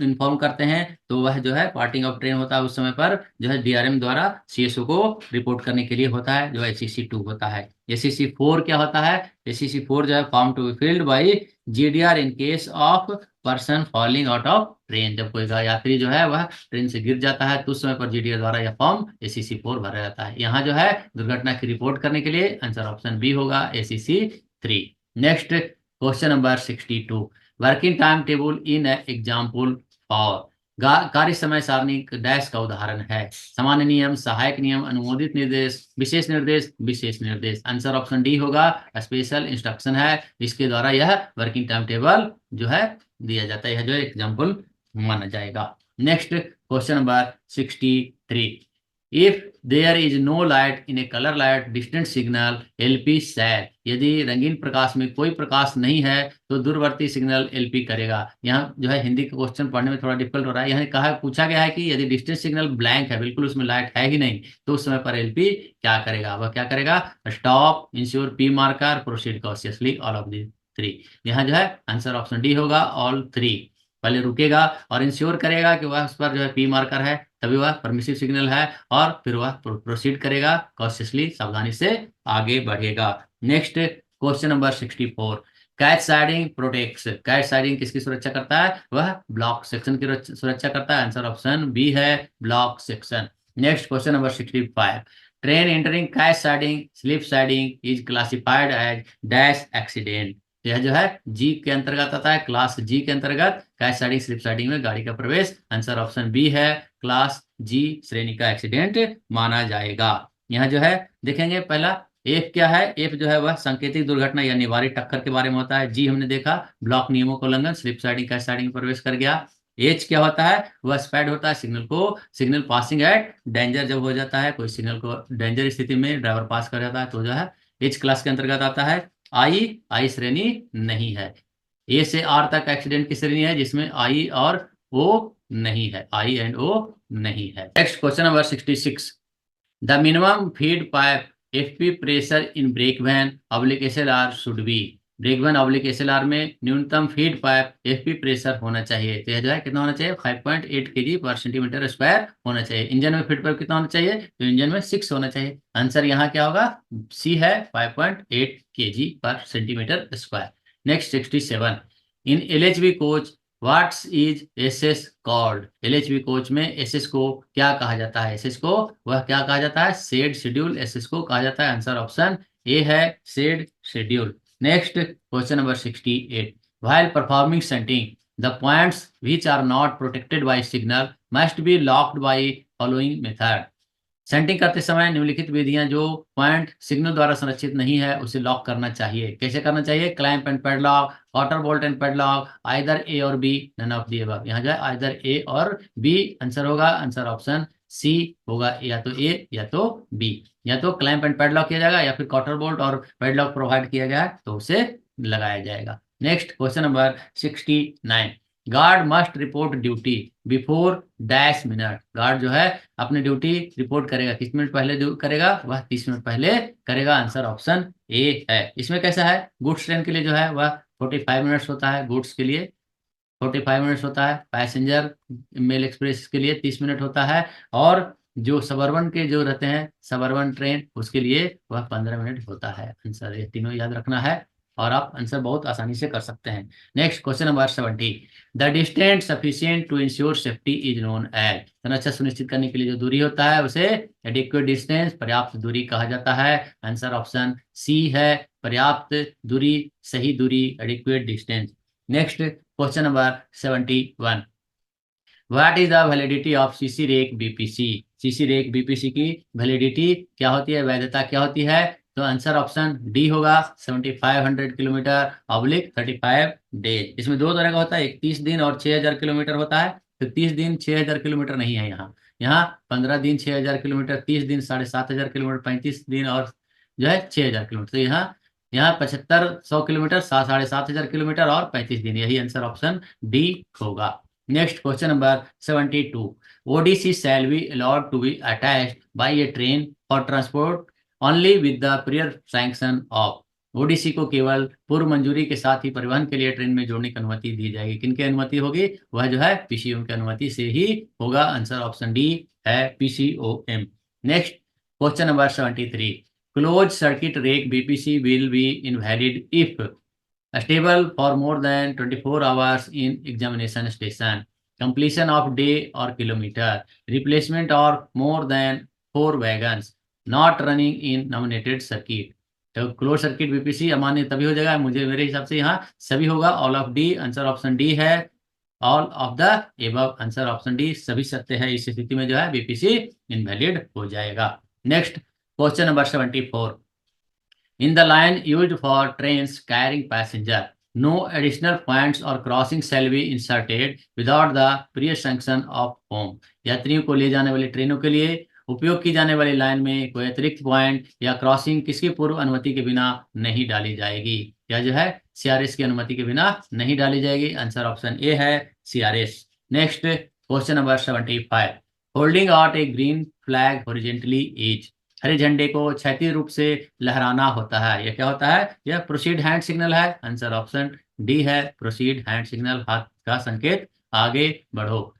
इन्फॉर्म करते हैं तो वह जो है पार्टिंग ऑफ ट्रेन होता है उस समय पर जो है DRM द्वारा CSO को रिपोर्ट करने के लिए होता है, जो ACC 2 होता है। ACC 4 क्या होता है? ACC 4 जो है form to be filled by GDR in case of person falling out of train. जब कोई यात्री जो है वह ट्रेन से गिर जाता है तो उस समय पर जीडीआर द्वारा यह फॉर्म ACC 4 भरा जाता है। यहाँ जो है दुर्घटना की रिपोर्ट करने के लिए आंसर ऑप्शन बी होगा ACC 3। Next question number 62 working time table in example for. कार्य समय सारणी डैश का उदाहरण है। सामान्य नियम, सहायक नियम, अनुमोदित निर्देश, विशेष निर्देश, विशेष निर्देश। आंसर ऑप्शन डी होगा स्पेशल इंस्ट्रक्शन है जिसके द्वारा यह वर्किंग टाइम टेबल जो है दिया जाता है, यह जो एग्जाम्पल माना जाएगा। Next question number 63 if there is no light in a colour light distant signal LP said. यदि रंगीन प्रकाश में कोई प्रकाश नहीं है तो दूरवर्ती सिग्नल LP करेगा। यहाँ जो है हिंदी का क्वेश्चन पढ़ने में थोड़ा डिफिकल्ट हो रहा है। यहाँ कहा पूछा गया है कि यदि डिस्टेंस सिग्नल ब्लैंक है, बिल्कुल उसमें लाइट है ही नहीं, तो उस समय पर LP क्या करेगा? वह क्या करेगा? Stop, ensure, P marker, proceed cautiously, all of the 3। यहाँ जो है आंसर ऑप्शन डी होगा ऑल 3। पहले रुकेगा और इंश्योर करेगा कि वह उस पर जो है P मार्कर है तभी वह परमिसिव सिग्नल है, और फिर वह प्रोसीड करेगा कॉशियसली, सावधानी से आगे बढ़ेगा। Next question number 64 catch siding protects. Catch siding किसकी सुरक्षा करता है? वह ब्लॉक सेक्शन की सुरक्षा करता है। आंसर ऑप्शन बी है block section. Next question number 65 train entering catch siding slip siding is classified as dash accident. यह जो है जी के अंतर्गत आता है, क्लास जी के अंतर्गत कैच साइडिंग स्लिप साइडिंग में गाड़ी का प्रवेश। आंसर ऑप्शन बी है क्लास जी श्रेणी का एक्सीडेंट माना जाएगा। यहाँ जो है देखेंगे, पहला एफ क्या है, एफ जो है वह सांकेतिक दुर्घटना या निवारित टक्कर के बारे में होता है। जी हमने देखा ब्लॉक नियमों को उल्लंघन, स्लिप साइडिंग का साइडिंग में प्रवेश कर गया। एच क्या होता है, वह स्पैड होता है सिग्नल पासिंग एट डेंजर, जब हो जाता है कोई सिग्नल को डेंजर स्थिति में ड्राइवर पास कर जाता है तो जो है एच क्लास के अंतर्गत आता है। आई श्रेणी नहीं है। ए से आर तक एक्सीडेंट की श्रेणी है जिसमें आई और ओ नहीं है, आई एंड ओ नहीं है। Next question number 66, the minimum feed pipe FP pressure in brake van oblique SLR should be. Brake van oblique SLR में न्यूनतम फीड पाइप एफपी प्रेशर होना चाहिए, तो यह जो है कितना होना चाहिए, 5.8 kg पर सेंटीमीटर स्क्वायर होना चाहिए। इंजन में फीड पाइप कितना होना चाहिए, तो इंजन में 6 होना चाहिए। आंसर यहाँ क्या होगा, सी है 5.8 kg पर centimetre square. Next 67, in LHB coach what's is SS called. LHB coach में एसएस को क्या कहा जाता है, एसएस को वह क्या कहा जाता है, शेड शेड्यूल एसएस को कहा जाता है। आंसर ऑप्शन ए है shed schedule. Next question number 68, while performing shunting the points which are not protected by signal must be locked by following method. Shunting करते समय निम्नलिखित विधियां, जो पॉइंट सिग्नल द्वारा संरक्षित नहीं है उसे लॉक करना चाहिए। कैसे करना चाहिए, clamp and padlock, quarter bolt and padlock, either A और B, none of the above. यहाँ जो है आइदर ए और बी आंसर होगा। आंसर ऑप्शन सी होगा, या तो ए या तो बी। या तो क्लैंप एंड पैडलॉक किया जाएगा या फिर क्वार्टर बोल्ट और पैडलॉक प्रोवाइड किया गया है तो उसे लगाया जाएगा। Next question number 69, guard must report duty before dash minute. Guard जो है अपनी ड्यूटी रिपोर्ट करेगा, किस मिनट पहले करेगा, वह 30 मिनट पहले करेगा। आंसर ऑप्शन ए है। इसमें कैसा है, गुड्स ट्रेन के लिए जो है वह 45 मिनट्स होता है, गुड्स के लिए 45 मिनट्स होता है, पैसेंजर मेल एक्सप्रेस के लिए 30 मिनट होता है, और जो सबअर्बन के जो रहते हैं सबअर्बन ट्रेन उसके लिए वह 15 मिनट होता है। आंसर ये तीनों याद रखना है और आप आंसर बहुत आसानी से कर सकते हैं। Next question number 70, the distance sufficient to ensure safety is known as. सुरक्षा सुनिश्चित करने के लिए जो दूरी होता है उसे एडिक्वेट डिस्टेंस, पर्याप्त दूरी कहा जाता है। आंसर ऑप्शन सी है, पर्याप्त दूरी, सही दूरी, adequate distance. Next question number 71, what is the validity of CC rake BPC. CC rake BPC की वैलिडिटी क्या होती है, वैधता क्या होती है, तो आंसर ऑप्शन डी होगा 7500 किलोमीटर ऑब्लिक 35 डेज। इसमें दो तरह का होता है, एक 30 दिन और 6000 किलोमीटर होता है। तो 30 दिन 6000 किलोमीटर नहीं है यहाँ, यहाँ 15 दिन 6000 किलोमीटर, 30 दिन 7500 किलोमीटर, 35 दिन और जो है 6000 किलोमीटर। तो यहाँ यहाँ 7500 किलोमीटर, 7500 किलोमीटर और 35 दिन, यही आंसर ऑप्शन डी होगा। Next question number 72, ODC shall be allowed to be attached by a train for transport only with the prior sanction of। ODC को केवल पूर्व मंजूरी के साथ ही परिवहन के लिए ट्रेन में जोड़ने की अनुमति दी जाएगी। किनकी अनुमति होगी, वह जो है पीसीओएम की अनुमति से ही होगा। आंसर ऑप्शन डी है PCOM. Next question number 73, close circuit rake BPC will be invalid if stable for more than 24 hours in examination station, completion of day or kilometer, replacement or more than 4 wagons, not running in nominated circuit। तो close circuit BPC अमान्य तभी हो जाएगा, मुझे मेरे हिसाब से यहाँ सभी होगा, all of the. Answer option D है, all of the above. Answer option D सभी सत्य है, इस स्थिति में जो है बीपीसी इनवैलिड हो जाएगा। Next question number 74, in the line used for trains carrying passenger, no additional points or crossing shall be inserted without the prior sanction of whom। यात्रियों को ले जाने वाली ट्रेनों के लिए उपयोग की जाने वाली लाइन में कोई अतिरिक्त पॉइंट या क्रॉसिंग किसकी पूर्व अनुमति के बिना नहीं डाली जाएगी, या जो है सीआरएस की अनुमति के बिना नहीं डाली जाएगी। आंसर ऑप्शन ए है CRS. Next question number 75, holding out a green flag horizontally is. हरे झंडे को क्षैतिज रूप से लहराना होता है, यह क्या होता है, यह प्रोसीड हैंड सिग्नल है। आंसर ऑप्शन डी है प्रोसीड हैंड सिग्नल, हाथ का संकेत आगे बढ़ो।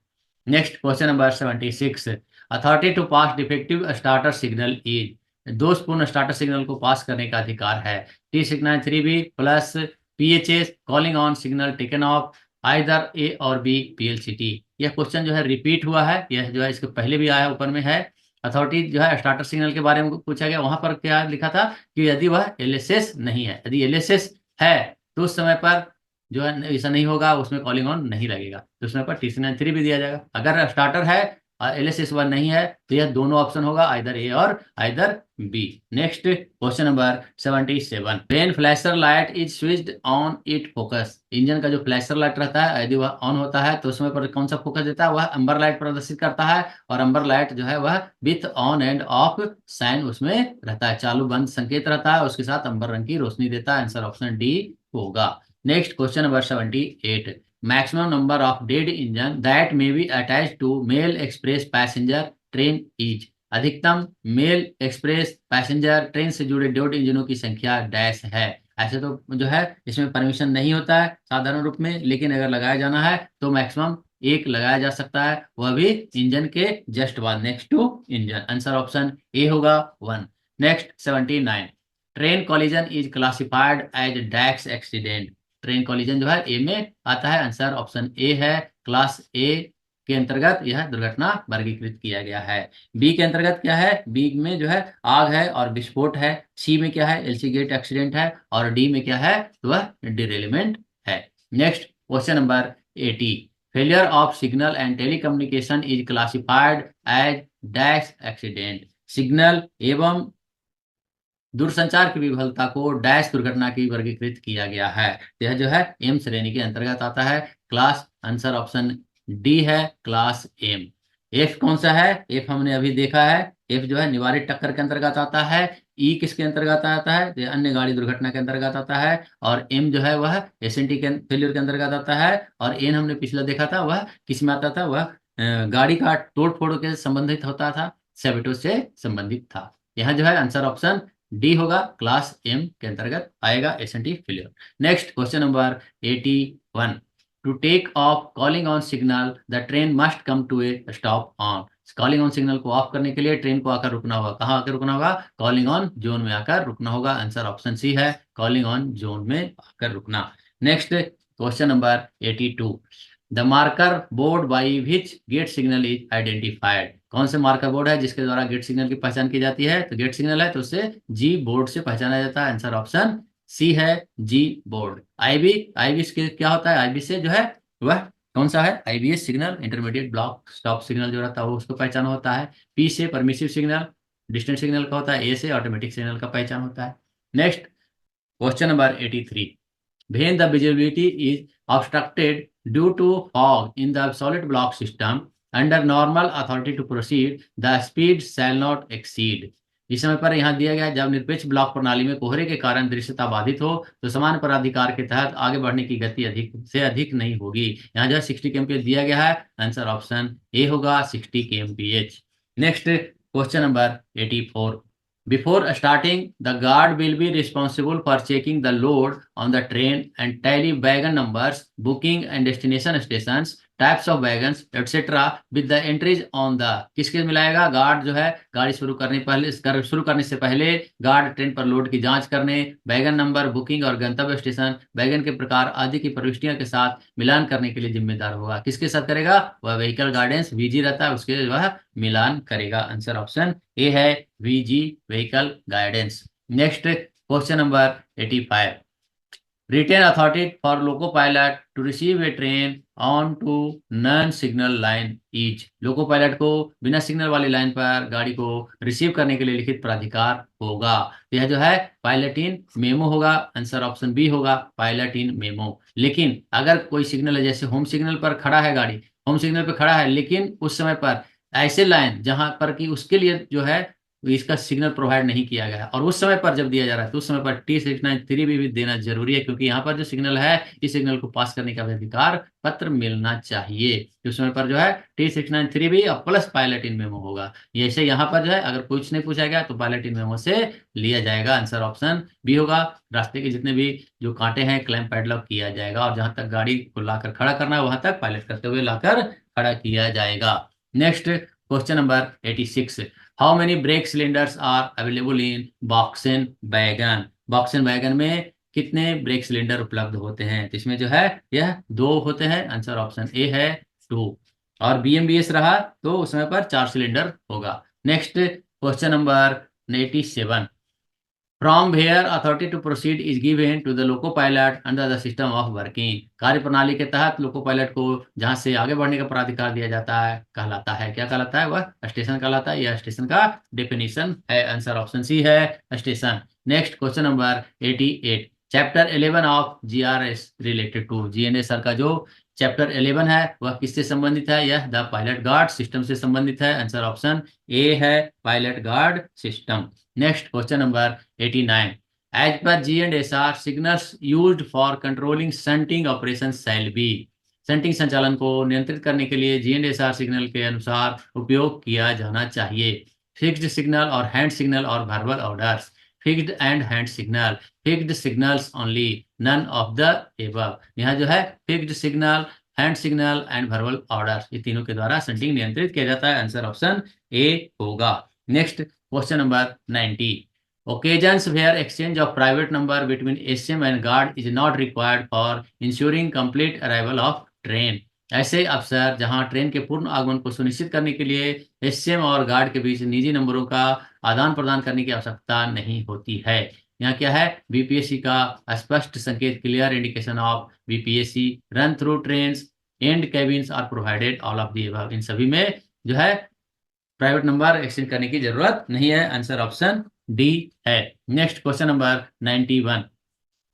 Next question number 76, authority to pass defective starter signal is. दोषपूर्ण स्टार्टर सिग्नल को पास करने का अधिकार है। T signal 3B plus PHS calling on signal taken off either A और बी पीएलसीटी। यह क्वेश्चन जो है रिपीट हुआ है, यह जो है इसके पहले भी आया, ऊपर में है। अथॉरिटी जो है स्टार्टर सिग्नल के बारे में पूछा गया, वहां पर क्या लिखा था कि यदि वह एलएसएस नहीं है, यदि एलएसएस है तो उस समय पर जो है ऐसा नहीं होगा, उसमें कॉलिंग ऑन नहीं लगेगा, तो उस समय पर टी सिग्नल 3 भी दिया जाएगा। अगर स्टार्टर है एलएस इस बार नहीं है, तो यह दोनों ऑप्शन होगा, आइदर ए और either B. Next question number 77, when flasher light is switched on it focus, engine का जो फ्लैशर लाइट रहता है यदि वह ऑन होता है तो उसमें पर कौन सा फोकस देता है, वह अंबर लाइट प्रदर्शित करता है, और अंबर लाइट जो है वह with on end of sine उसमें रहता है, चालू बंद संकेत रहता है, उसके साथ अंबर रंग की रोशनी देता है। आंसर ऑप्शन डी होगा। Next question number 78, maximum number of dead engine that may be attached to mail express passenger train is, अधिकतम मेल एक्सप्रेस पैसेंजर ट्रेन से जुड़े डेड इंजनों की संख्या डैश है। ऐसे तो जो है इसमें परमिशन नहीं होता है साधारण रूप में, लेकिन अगर लगाया जाना है तो मैक्सिमम एक लगाया जा सकता है, वह भी इंजन के जस्ट बाद, next to engine. Answer option A होगा 1। Next 79, train collision is classified as dash accident, train collision जो है ए में आता है। आंसर ऑप्शन ए है, क्लास ए के अंतर्गत यह दुर्घटना वर्गीकृत किया गया है। बी के अंतर्गत क्या है, बी में जो है आग है और विस्फोट है, सी में क्या है, एलसी गेट एक्सीडेंट है, और डी में क्या है, तो वह डिरेलमेंट है। Next question number 80, failure of signal and telecommunication is classified as dash accident, signal एवं दूरसंचार की विफलता को डैश दुर्घटना की वर्गीकृत किया गया है। यह जो है एम श्रेणी के अंतर्गत आता है, क्लास, आंसर ऑप्शन डी है, क्लास एम। एफ कौन सा है, एफ हमने अभी देखा है, एफ जो है निवारित टक्कर के अंतर्गत आता है, ई किसके अंतर्गत आता है, ये अन्य गाड़ी दुर्घटना के अंतर्गत आता है, और एम जो है वह एसएनटी के फेलियर के अंतर्गत आता है, और एन हमने पिछला देखा था वह किस में आता था, वह गाड़ी का तोड़ फोड़ के संबंधित होता था, सेबेटो से संबंधित था। यहाँ जो है आंसर ऑप्शन डी होगा, क्लास एम के अंतर्गत आएगा SNT failure. Next question number 81, to take off calling on signal the train must come to a stop on, calling on signal को ऑफ करने के लिए ट्रेन को आकर रुकना होगा, कहाँ आकर रुकना होगा, कॉलिंग ऑन जोन में आकर रुकना होगा। आंसर ऑप्शन सी है, कॉलिंग ऑन जोन में आकर रुकना। Next question number 82, the marker board by which gate signal is identified, कौन से मार्कर बोर्ड है जिसके द्वारा गेट सिग्नल की पहचान की जाती है, तो गेट सिग्नल है तो उसे जी बोर्ड से पहचाना जाता है। आंसर ऑप्शन सी है, जी बोर्ड। आईबी, आईबी के क्या होता है, आईबी से जो है वह कौन सा है, IBS signal, intermediate block stop signal जो रहता है वो उसको पहचान होता है। पी से परमिसिव सिग्नल, डिस्टेंट सिग्नल का होता है। ए से ऑटोमेटिक सिग्नल का पहचान होता है। Next question number 83, when the visibility is obstructed due to fog in the solid block system, under normal authority to proceed, the speed shall not exceed, इस समय पर यहाँ दिया गया जब निरपेक्ष ब्लॉक प्रणाली में कोहरे के कारण दृश्यता बाधित हो तो समान प्राधिकार के तहत आगे बढ़ने की गति अधिक से अधिक नहीं होगी। यहाँ जो है 60 kmph दिया गया है। आंसर ऑप्शन ए होगा, 60 kmph। Next question number 84, before starting, the guard will be responsible for checking the load on the train and tally wagon numbers, booking and destination stations, types of wagons, etc. with the entries on the, किसके मिलाएगा, guard जो है गाड़ी शुरू करने से पहले guard train पर load की जांच करने, वैगन नंबर, बुकिंग और गंतव्य स्टेशन, वैगन के प्रकार आदि की प्रविष्टियों के साथ मिलान करने के लिए जिम्मेदार होगा। किसके साथ करेगा, वह व्हीकल गाइडेंस वीजी रहता है उसके वह मिलान करेगा। आंसर ऑप्शन ए है, VG vehicle guidance. Next question number 85, written authority for loco pilot to receive a train on to non signal line is, loco pilot को बिना सिग्नल वाली लाइन पर गाड़ी को रिसीव करने के लिए लिखित प्राधिकार होगा। यह जो है पायलट इन मेमो होगा। आंसर ऑप्शन बी होगा, पायलट इन मेमो। लेकिन अगर कोई सिग्नल है, जैसे होम सिग्नल पर खड़ा है गाड़ी, होम सिग्नल पर खड़ा है, लेकिन उस समय पर ऐसे लाइन जहां पर कि उसके लिए जो है इसका सिग्नल प्रोवाइड नहीं किया गया है और उस समय पर जब दिया जा रहा है तो उस समय पर T693 भी देना जरूरी है, क्योंकि यहाँ पर जो सिग्नल है इस सिग्नल को पास करने का भी अधिकार पत्र मिलना चाहिए। उस समय पर जो है T693 भी और प्लस पायलट इन मेमो होगा। जैसे यहाँ पर जो है अगर कुछ नहीं पूछा गया तो पायलट इन मेमो से लिया जाएगा। आंसर ऑप्शन बी होगा, रास्ते के जितने भी जो कांटे हैं क्लैंप पैडलॉक किया जाएगा और जहां तक गाड़ी को लाकर खड़ा करना है वहां तक पायलट करते हुए लाकर खड़ा किया जाएगा। Next question number 86, how many brake cylinders are available in BOXN wagon, BOXN wagon में कितने ब्रेक सिलेंडर उपलब्ध होते हैं, तो इसमें जो है यह 2 होते हैं। आंसर ऑप्शन ए है 2, और बीएमबीएस रहा तो उस समय पर 4 सिलेंडर होगा। Next question number 87, from where authority to proceed is given to the loco pilot under the system of working. कार्य प्रणाली के तहत लोको पायलट को जहां से आगे बढ़ने का प्राधिकार दिया जाता है कहलाता है, क्या कहलाता है? वह स्टेशन कहलाता है। यह स्टेशन का डेफिनेशन है। आंसर ऑप्शन सी है, station. Next question number 88, chapter 11 of GRS related to. GNSR का जो चैप्टर 11 है वह किससे संबंधित है? यह द पायलट गार्ड सिस्टम से संबंधित है। आंसर ऑप्शन ए है, pilot guard system. Next question number 89, as per GNSR signals used for controlling shunting operation shall be. Shunting संचालन को नियंत्रित करने के लिए जीएनएसआर सिग्नल के अनुसार उपयोग किया जाना चाहिए। फिक्स्ड सिग्नल और हैंड सिग्नल और verbal orders. Fixed and hand signal, fixed signals only, none of the above. यहाँ जो है fixed signal, hand signal and verbal orders, ये तीनों के द्वारा शंटिंग नियंत्रित किया जाता है। आंसर ऑप्शन ए होगा। Next question number 90, occasions where exchange of private number between SM and guard is not required for ensuring complete arrival of train। ऐसे अवसर जहां ट्रेन के पूर्ण आगमन को सुनिश्चित करने के लिए एसएम और गार्ड के बीच निजी नंबरों का आदान प्रदान करने की आवश्यकता नहीं होती है। यहाँ क्या है? बीपीएससी का स्पष्ट संकेत, clear indication of BPSC run through train and cabins are provided all of the above. इन सभी में जो है प्राइवेट नंबर एक्सचेंज करने की जरूरत नहीं है। आंसर ऑप्शन डी है। Next question number 91,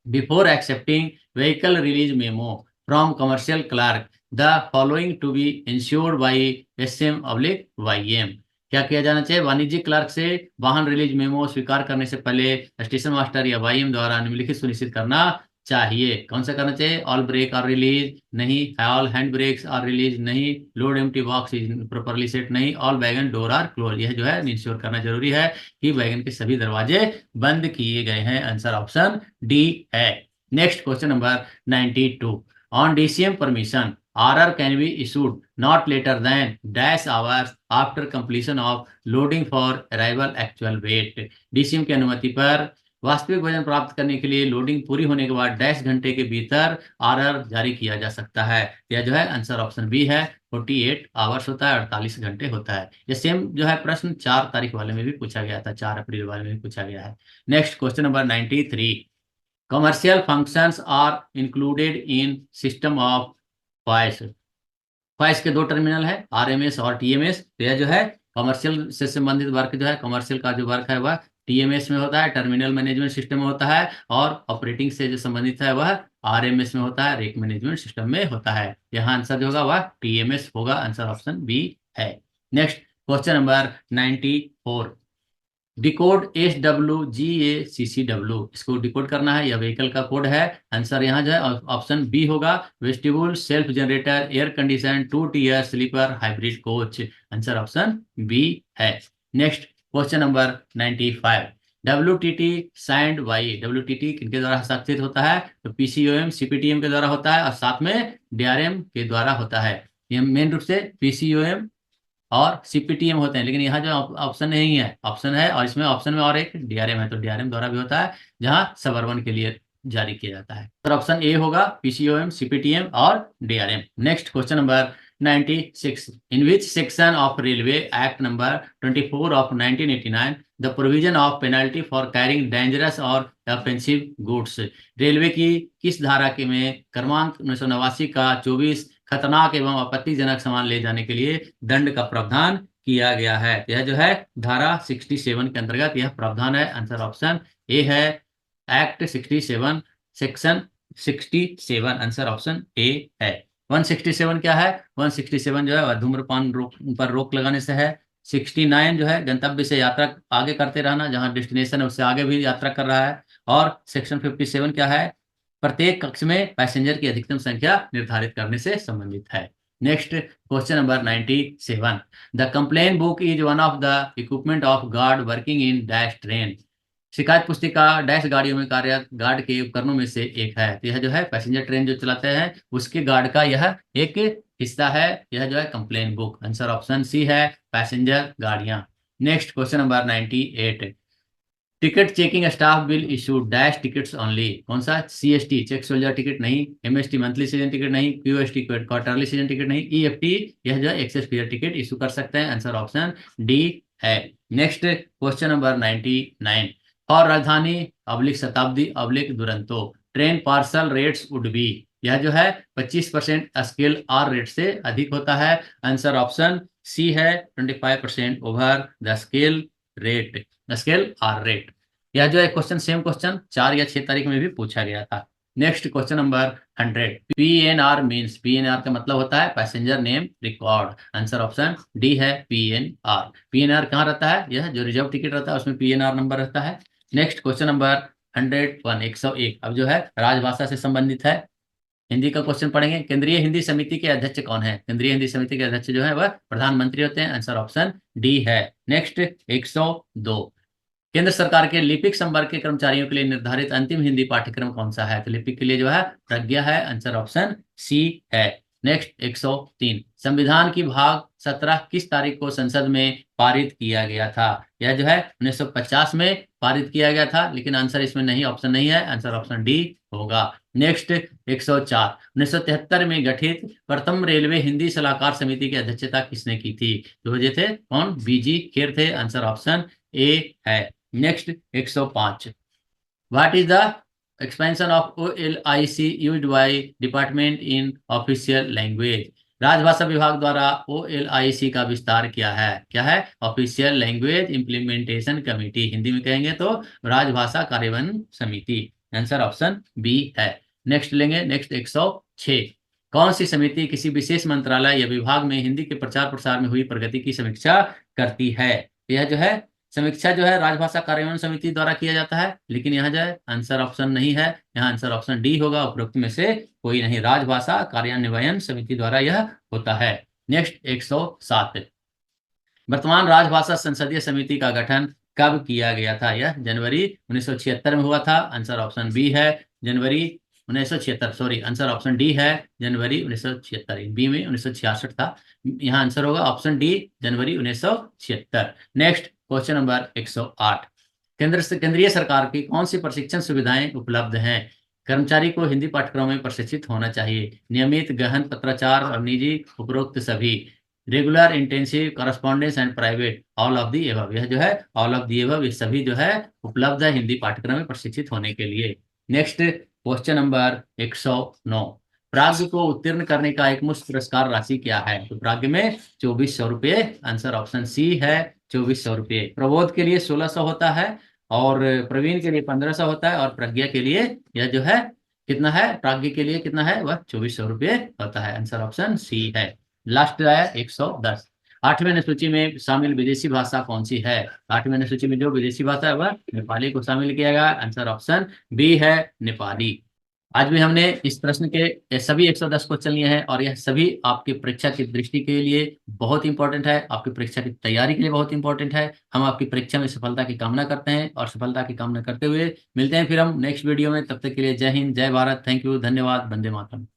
before accepting vehicle release memo from commercial clerk the following to be ensured by SM/YM। क्या किया जाना चाहिए? वाणिज्यिक क्लर्क से वाहन रिलीज मेमो स्वीकार करने से पहले स्टेशन मास्टर या वाईएम द्वारा निम्नलिखित सुनिश्चित करना चाहिए। कौन सा करना चाहिए? ऑल ब्रेक आर रिलीज नहीं, all hand brakes are release नहीं, load empty box is properly set नहीं, all wagon door are close. यह जो है इंश्योर करना जरूरी है कि वैगन के सभी दरवाजे बंद किए गए हैं। आंसर ऑप्शन डी है। Next question number 92, on DCM permission RR can be issued not later than dash hours after completion of loading for arrival actual weight. DCM की अनुमति पर वास्तविक वजन प्राप्त करने के लिए लोडिंग पूरी होने के बाद डैश घंटे के भीतर RR जारी किया जा सकता है। यह जो है आंसर ऑप्शन बी है, 48 आवर्स होता है, 48 घंटे होता है। ये सेम जो है प्रश्न 4 तारीख वाले में भी पूछा गया था, 4 अप्रैल वाले में भी पूछा गया है। Next question number 93, commercial functions are included in system of voice. Voice के दो टर्मिनल है, RMS और TMS। तो यह जो है कमर्शियल से संबंधित वर्क जो है, कमर्शियल का जो वर्क है वह TMS में होता है, टर्मिनल मैनेजमेंट सिस्टम में होता है, और ऑपरेटिंग से जो संबंधित है वह RMS में होता है, रेक मैनेजमेंट सिस्टम में होता है। यहाँ आंसर जो होगा वह TMS होगा। आंसर ऑप्शन बी है। Next question number 94, decode SWGACCW, इसको डिकोड करना है, यह व्हीकल का कोड है। आंसर यहाँ जो है ऑप्शन बी होगा, vestibule self generator air condition 2 tier sleeper hybrid coach. Answer option B है। Next question number 95, WTT signed by, WTT किनके द्वारा हस्ताक्षरित होता है? तो PCOM CPTM के द्वारा होता है, और साथ में DRM के द्वारा होता है। ये मेन रूप से PCOM और CPTM होते हैं, लेकिन यहाँ जो ऑप्शन नहीं है, ऑप्शन है, और इसमें ऑप्शन में और एक DRM है, तो DRM द्वारा भी होता है, जहाँ सबअर्बन के लिए जारी किया जाता है। तो ऑप्शन ए होगा, PCOM CPTM और DRM। Next question number 96, in which section of railway act number 24 of 1989 the provision of penalty for carrying dangerous और ऑफेंसिव गुड्स। रेलवे की किस धारा के में क्रमांक 1989 का 24 खतरनाक एवं आपत्तिजनक सामान ले जाने के लिए दंड का प्रावधान किया गया है? यह जो है धारा 67 के अंतर्गत यह प्रावधान है। आंसर ऑप्शन ए है, act 67 section 67। Answer option A है। 167 क्या है? 167 जो है धूम्रपान पर रोक लगाने से है। 69 जो है गंतव्य से यात्रा आगे करते रहना, जहां डेस्टिनेशन है उससे आगे भी यात्रा कर रहा है। और सेक्शन 57 क्या है? प्रत्येक कक्ष में पैसेंजर की अधिकतम संख्या निर्धारित करने से संबंधित है। Next question number 97, the complain book is one of the equipment of guard working in dash train. शिकायत पुस्तिका डैश गाड़ियों में कार्यरत गार्ड के उपकरणों में से एक है। तो यह जो है पैसेंजर ट्रेन जो चलाते हैं उसके गार्ड का यह एक हिस्सा है। यह जो है complain book. Answer option C है, पैसेंजर गाड़ियां। Next question number 98, ticket checking staff will issue dash tickets only. कौन सा? CST चेक सोल्जर टिकट नहीं, MST मंथली सीजन टिकट नहीं, QST क्वार्टरली सीजन टिकट नहीं, EFT यह जो है एक्सेस फेयर टिकट इशू कर सकते हैं। आंसर ऑप्शन डी है। नेक्स्ट क्वेश्चन नंबर 99, और राजधानी अब्लिक शताब्दी oblique Duronto. Train parcel rates would be, यह जो है 25% स्केल आर रेट से अधिक होता है। आंसर ऑप्शन सी है 25% over the scale rate, scale R rate. यह जो है क्वेश्चन सेम क्वेश्चन 4 या 6 तारीख में भी पूछा गया था। Next question number 100। PNR means, PNR का मतलब होता है passenger name record. Answer option D है पीएनआर। पीएनआर कहाँ रहता है, यह जो रिजर्व टिकट रहता है उसमें पीएनआर नंबर रहता है। नेक्स्ट क्वेश्चन नंबर 101, 101 अब जो है राजभाषा से संबंधित है। हिंदी का क्वेश्चन पढ़ेंगे। केंद्रीय हिंदी समिति के अध्यक्ष कौन है? केंद्रीय हिंदी समिति के अध्यक्ष जो है वह प्रधानमंत्री होते हैं। आंसर ऑप्शन डी है। नेक्स्ट 102, केंद्र सरकार के लिपिक संवर्ग के कर्मचारियों के लिए निर्धारित अंतिम हिंदी पाठ्यक्रम कौन सा है? तो लिपिक के लिए जो है प्रज्ञा है। आंसर ऑप्शन सी है। नेक्स्ट 103, संविधान की भाग 17 किस तारीख को संसद में पारित किया गया था? यह जो है 1950 में पारित किया गया था, लेकिन आंसर इसमें नहीं, ऑप्शन नहीं है। आंसर ऑप्शन डी होगा। नेक्स्ट 104, 1973 में गठित प्रथम रेलवे हिंदी सलाहकार समिति की अध्यक्षता किसने की थी? तो ये थे कौन? बीजी खेर थे। आंसर ऑप्शन ए है। Next 105, what is the expansion of OLIC used by department in official language? राजभाषा विभाग द्वारा OLIC का विस्तार क्या है? क्या है? Official language implementation committee, Hindi में कहेंगे तो राजभाषा कार्यान्वयन समिति। आंसर ऑप्शन बी है। नेक्स्ट लेंगे, नेक्स्ट 106, कौन सी समिति किसी विशेष मंत्रालय या विभाग में हिंदी के प्रचार प्रसार में हुई प्रगति की समीक्षा करती है? यह जो है समीक्षा जो है राजभाषा कार्यान्वयन समिति द्वारा किया जाता है, लेकिन यहाँ जो है आंसर ऑप्शन नहीं है। यहाँ आंसर ऑप्शन डी होगा, उपरोक्त में से कोई नहीं। राजभाषा कार्यान्वयन समिति द्वारा यह होता है। नेक्स्ट 107, वर्तमान राजभाषा संसदीय समिति का गठन कब किया गया था? यह जनवरी 1976 में हुआ था। आंसर ऑप्शन बी है, जनवरी 1976, सॉरी, आंसर ऑप्शन डी है, जनवरी 1976। बी में 1966 था। यहाँ आंसर होगा ऑप्शन डी, जनवरी 1976। नेक्स्ट क्वेश्चन नंबर 108, केंद्रीय सरकार की कौन सी प्रशिक्षण सुविधाएं उपलब्ध हैं? कर्मचारी को हिंदी पाठ्यक्रम में प्रशिक्षित होना चाहिए। नियमित, गहन, पत्राचार और निजी, उपरोक्त सभी। Regular, intensive, correspondence and private, all of the above. यह जो है ऑल ऑफ दी एबव, ये सभी जो है उपलब्ध है हिंदी पाठ्यक्रम में प्रशिक्षित होने के लिए। नेक्स्ट क्वेश्चन नंबर 109, प्राग्ञ को उत्तीर्ण करने का एक मुश्त पुरस्कार राशि क्या है? तो प्राग्ञ में 2400 रुपये। आंसर ऑप्शन सी है, 2400 रुपये। प्रबोध के लिए 1600 होता है, और प्रवीण के लिए 1500 होता है, और प्रज्ञा के लिए यह जो है कितना है? प्राज्ञ के लिए कितना है? वह 2400 रुपये होता है। आंसर ऑप्शन सी है। लास्ट आया 110, 8वें अनुसूची में शामिल विदेशी भाषा कौन सी है? 8वें अनुसूची में जो विदेशी भाषा है वह नेपाली को शामिल किया गया। आंसर ऑप्शन बी है, नेपाली। आज भी हमने इस प्रश्न के सभी 110 क्वेश्चन लिए हैं, और यह सभी आपकी परीक्षा की दृष्टि के लिए बहुत इंपॉर्टेंट है, आपकी परीक्षा की तैयारी के लिए बहुत इंपॉर्टेंट है। हम आपकी परीक्षा में सफलता की कामना करते हैं, और सफलता की कामना करते हुए मिलते हैं फिर हम नेक्स्ट वीडियो में। तब तक के लिए जय हिंद, जय भारत, थैंक यू, धन्यवाद, वंदे मातरम।